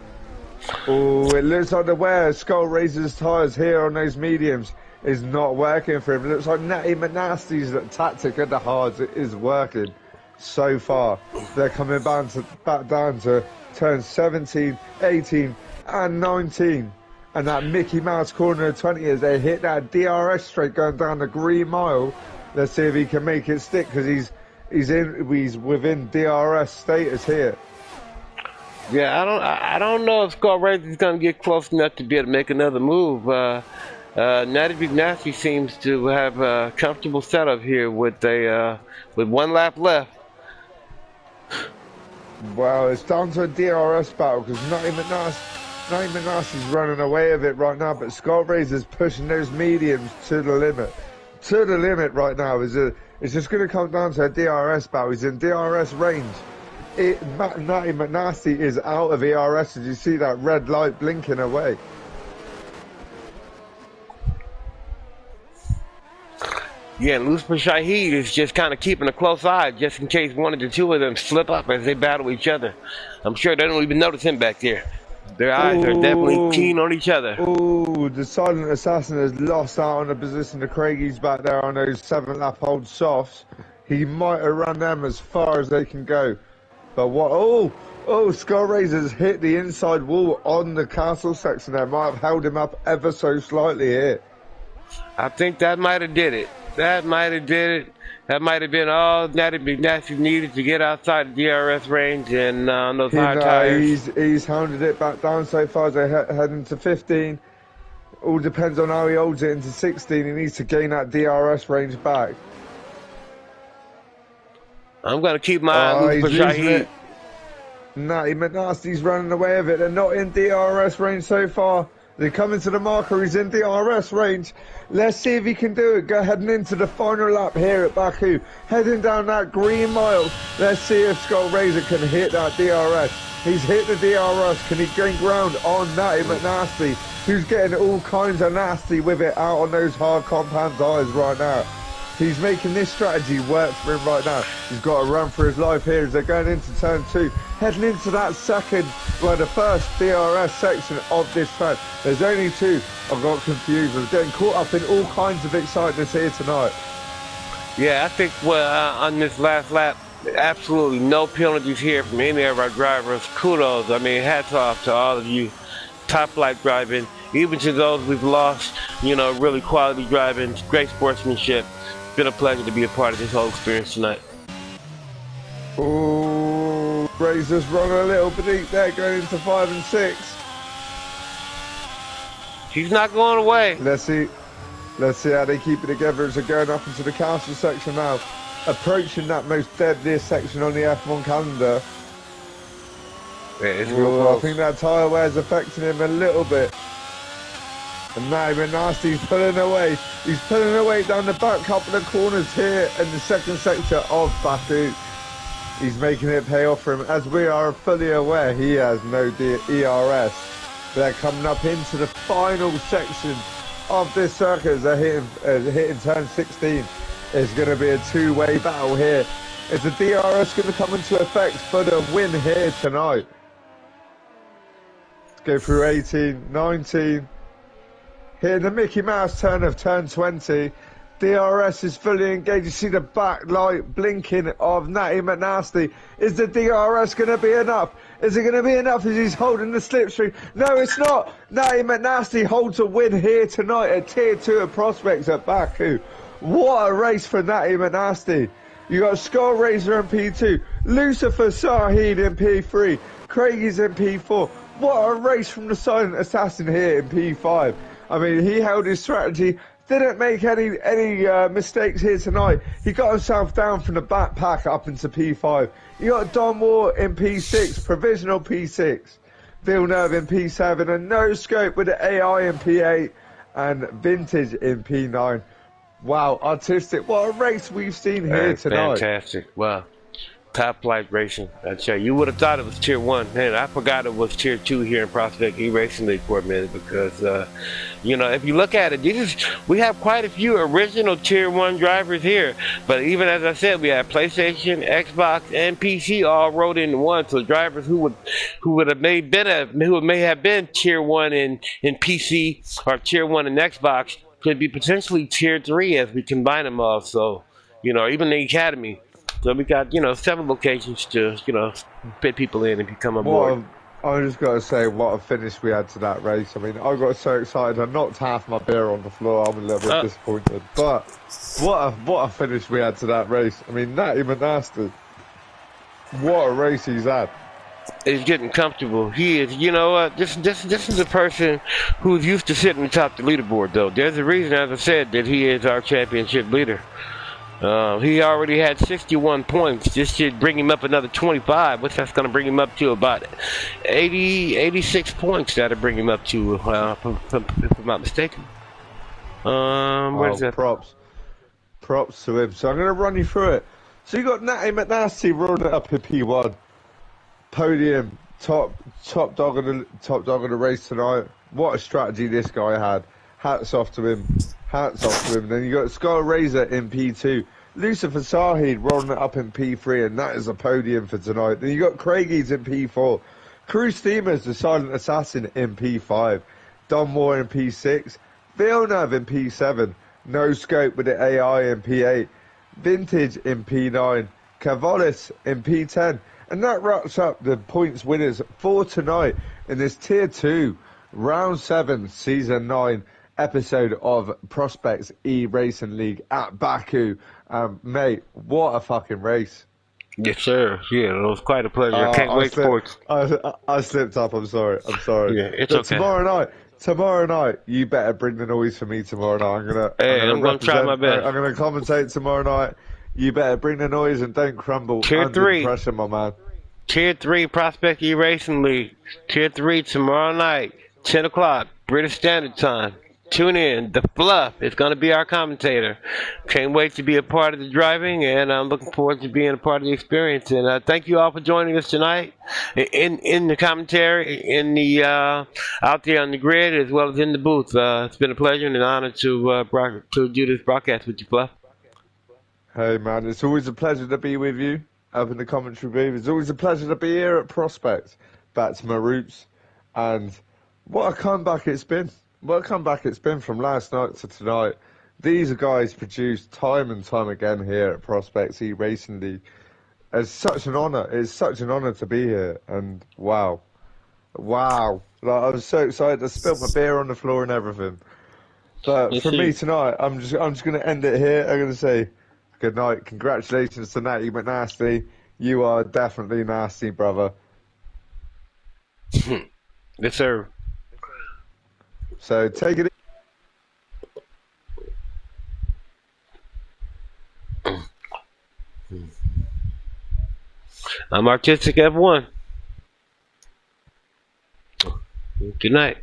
Oh, it looks like the wear of Skull Razor's tyres here on those mediums is not working for him. It looks like Natty McNasty's tactic at the hards is working so far. They're coming back down to turn 17, 18 and 19. And that Mickey Mouse corner of 20 as they hit that DRS straight going down the green mile. Let's see if he can make it stick because he's within DRS status here. Yeah, I don't know if Skull Razor is going to get close enough to be able to make another move. Natty McNasty seems to have a comfortable setup here with one lap left. Well, it's down to a DRS battle because Natty McNasty's running away with it right now, but Skull Razor's pushing those mediums to the limit. To the limit right now. It's just going to come down to a DRS battle. He's in DRS range. Natty McNasty is out of ERS as you see that red light blinking away. Yeah, Lusper Shahid is just kind of keeping a close eye just in case one of the two of them slip up as they battle each other. I'm sure they don't even notice him back there. Their eyes are definitely keen on each other. Ooh, the Silent Assassin has lost out on the position to Craigie's back there on those 7-lap old softs. He might have run them as far as they can go. But what? Oh, Skull Razor's hit the inside wall on the castle section there. Might have held him up ever so slightly here. I think that might have did it. That might have been all Natty McNasty needed to get outside the DRS range and on those high tires. He's hounded it back down so far as they head into 15. All depends on how he holds it into 16. He needs to gain that DRS range back. I'm going to keep my eye on Shahid. Natty McNasty's running away with it. They're not in DRS range so far. They're coming to the marker. He's in DRS range. Let's see if he can do it. Go heading into the final lap here at Baku. Heading down that green mile. Let's see if Skull Razor can hit that DRS. He's hit the DRS. Can he gain ground on Natty McNasty, who's getting all kinds of nasty with it out on those hard compound tires right now? He's making this strategy work for him right now. He's got to run for his life here as they're going into turn 2. Heading into that the first DRS section of this track. There's only 2. I got confused. I was getting caught up in all kinds of excitement here tonight. Yeah, I think on this last lap, absolutely no penalties here from any of our drivers. Kudos. I mean, hats off to all of you. Top flight driving. Even to those we've lost, really quality driving, great sportsmanship. It's been a pleasure to be a part of this whole experience tonight. Oh, Razor's run a little bit deep there, going into 5 and 6. He's not going away. Let's see how they keep it together as they're going up into the castle section now. Approaching that most deadliest section on the F1 calendar. Yeah, it's real close. I think that tyre wear is affecting him a little bit. And now Nasty's pulling away. He's pulling away down the back couple of corners here in the second sector of Baku. He's making it pay off for him. As we are fully aware, he has no ERS. They're coming up into the final section of this circuit as they're hitting turn 16. It's going to be a two-way battle here. Is the DRS going to come into effect for the win here tonight? Let's go through 18, 19. Hitting the Mickey Mouse turn of turn 20. DRS is fully engaged. You see the back light blinking of Natty McNasty. Is the DRS going to be enough? Is it going to be enough as he's holding the slipstream? No, it's not. Natty McNasty holds a win here tonight at Tier 2 of Prospects at Baku. What a race for Natty McNasty. You got Skull Razor in P2, Lucifer Sahid in P3, Craigie's in P4. What a race from the Silent Assassin here in P5. I mean, he held his strategy, didn't make any mistakes here tonight. He got himself down from the back pack up into P5. You got Don Moore in P6, provisional P6, Villeneuve in P7, and No Scope with the AI in P8, and Vintage in P9. Wow, artistic. What a race we've seen here tonight. Fantastic. Wow. Top flight racing. I tell you, you would have thought it was Tier 1. Man, I forgot it was Tier 2 here in Prospect E-Racing League for a minute because, you know, if you look at it, we have quite a few original Tier 1 drivers here. But even as I said, we have PlayStation, Xbox, and PC all rolled into one. So drivers who may have been Tier 1 in PC or Tier 1 in Xbox could be potentially Tier 3 as we combine them all. So, you know, even the Academy. So we got, you know, 7 locations to, you know, fit people in and become a board. I just got to say, what a finish we had to that race. I mean, I got so excited. I knocked half my beer on the floor. I'm a little bit disappointed. But what a finish we had to that race. I mean, Natty McNasty, what a race he's had. He's getting comfortable. He is, you know what, this is a person who's used to sitting atop the leaderboard, though. There's a reason, as I said, that he is our championship leader. He already had 61 points. This should bring him up another 25, which that's going to bring him up to about 86 points. That'll bring him up to, if I'm not mistaken. Where's that? Props to him. So I'm going to run you through it. So you got Natty McNasty rolling it up in P1. Podium, top dog of the race tonight. What a strategy this guy had. Hats off to him. Then you got Skull Razor in P2. Lucifer Sahid rolling it up in P3, and that is a podium for tonight. Then you got Craigie's in P4. Cruise Steamers, the Silent Assassin in P5. Don Moore in P6. Villeneuve in P7. No Scope with the AI in P8. Vintage in P9. Cavalis in P10. And that wraps up the points winners for tonight in this Tier 2, Round 7, Season 9 episode of Prospects E-Racing League at Baku. Mate, what a fucking race. Yes, sir. Yeah, it was quite a pleasure. I can't wait for it. I slipped up. I'm sorry. Yeah, it's okay. Tomorrow night, you better bring the noise for me tomorrow night. I'm gonna try my best. I'm gonna commentate tomorrow night. You better bring the noise and don't crumble. Tier 3. Pressure, my man. Tier 3 Prospect E-Racing League. Tier 3 tomorrow night, 10 o'clock, British Standard Time. Tune in. The Fluff is going to be our commentator. Can't wait to be a part of the driving, and I'm looking forward to being a part of the experience. And thank you all for joining us tonight in the commentary, in the out there on the grid, as well as in the booth. It's been a pleasure and an honor to do this broadcast with you, Fluff. Hey, man, it's always a pleasure to be with you up in the commentary booth. It's always a pleasure to be here at Prospect, back to my roots. And what a comeback it's been. What a comeback it's been from last night to tonight. These are guys produced time and time again here at Prospects E-Racing League. It's such an honour. It's such an honour to be here. And wow. Like, I was so excited. I spilled my beer on the floor and everything. But for me tonight, I'm just going to end it here. I'm going to say good night. Congratulations to Natty McNasty. You are definitely nasty, brother. Yes, sir. So take it. I'm Artistic F1. Good night.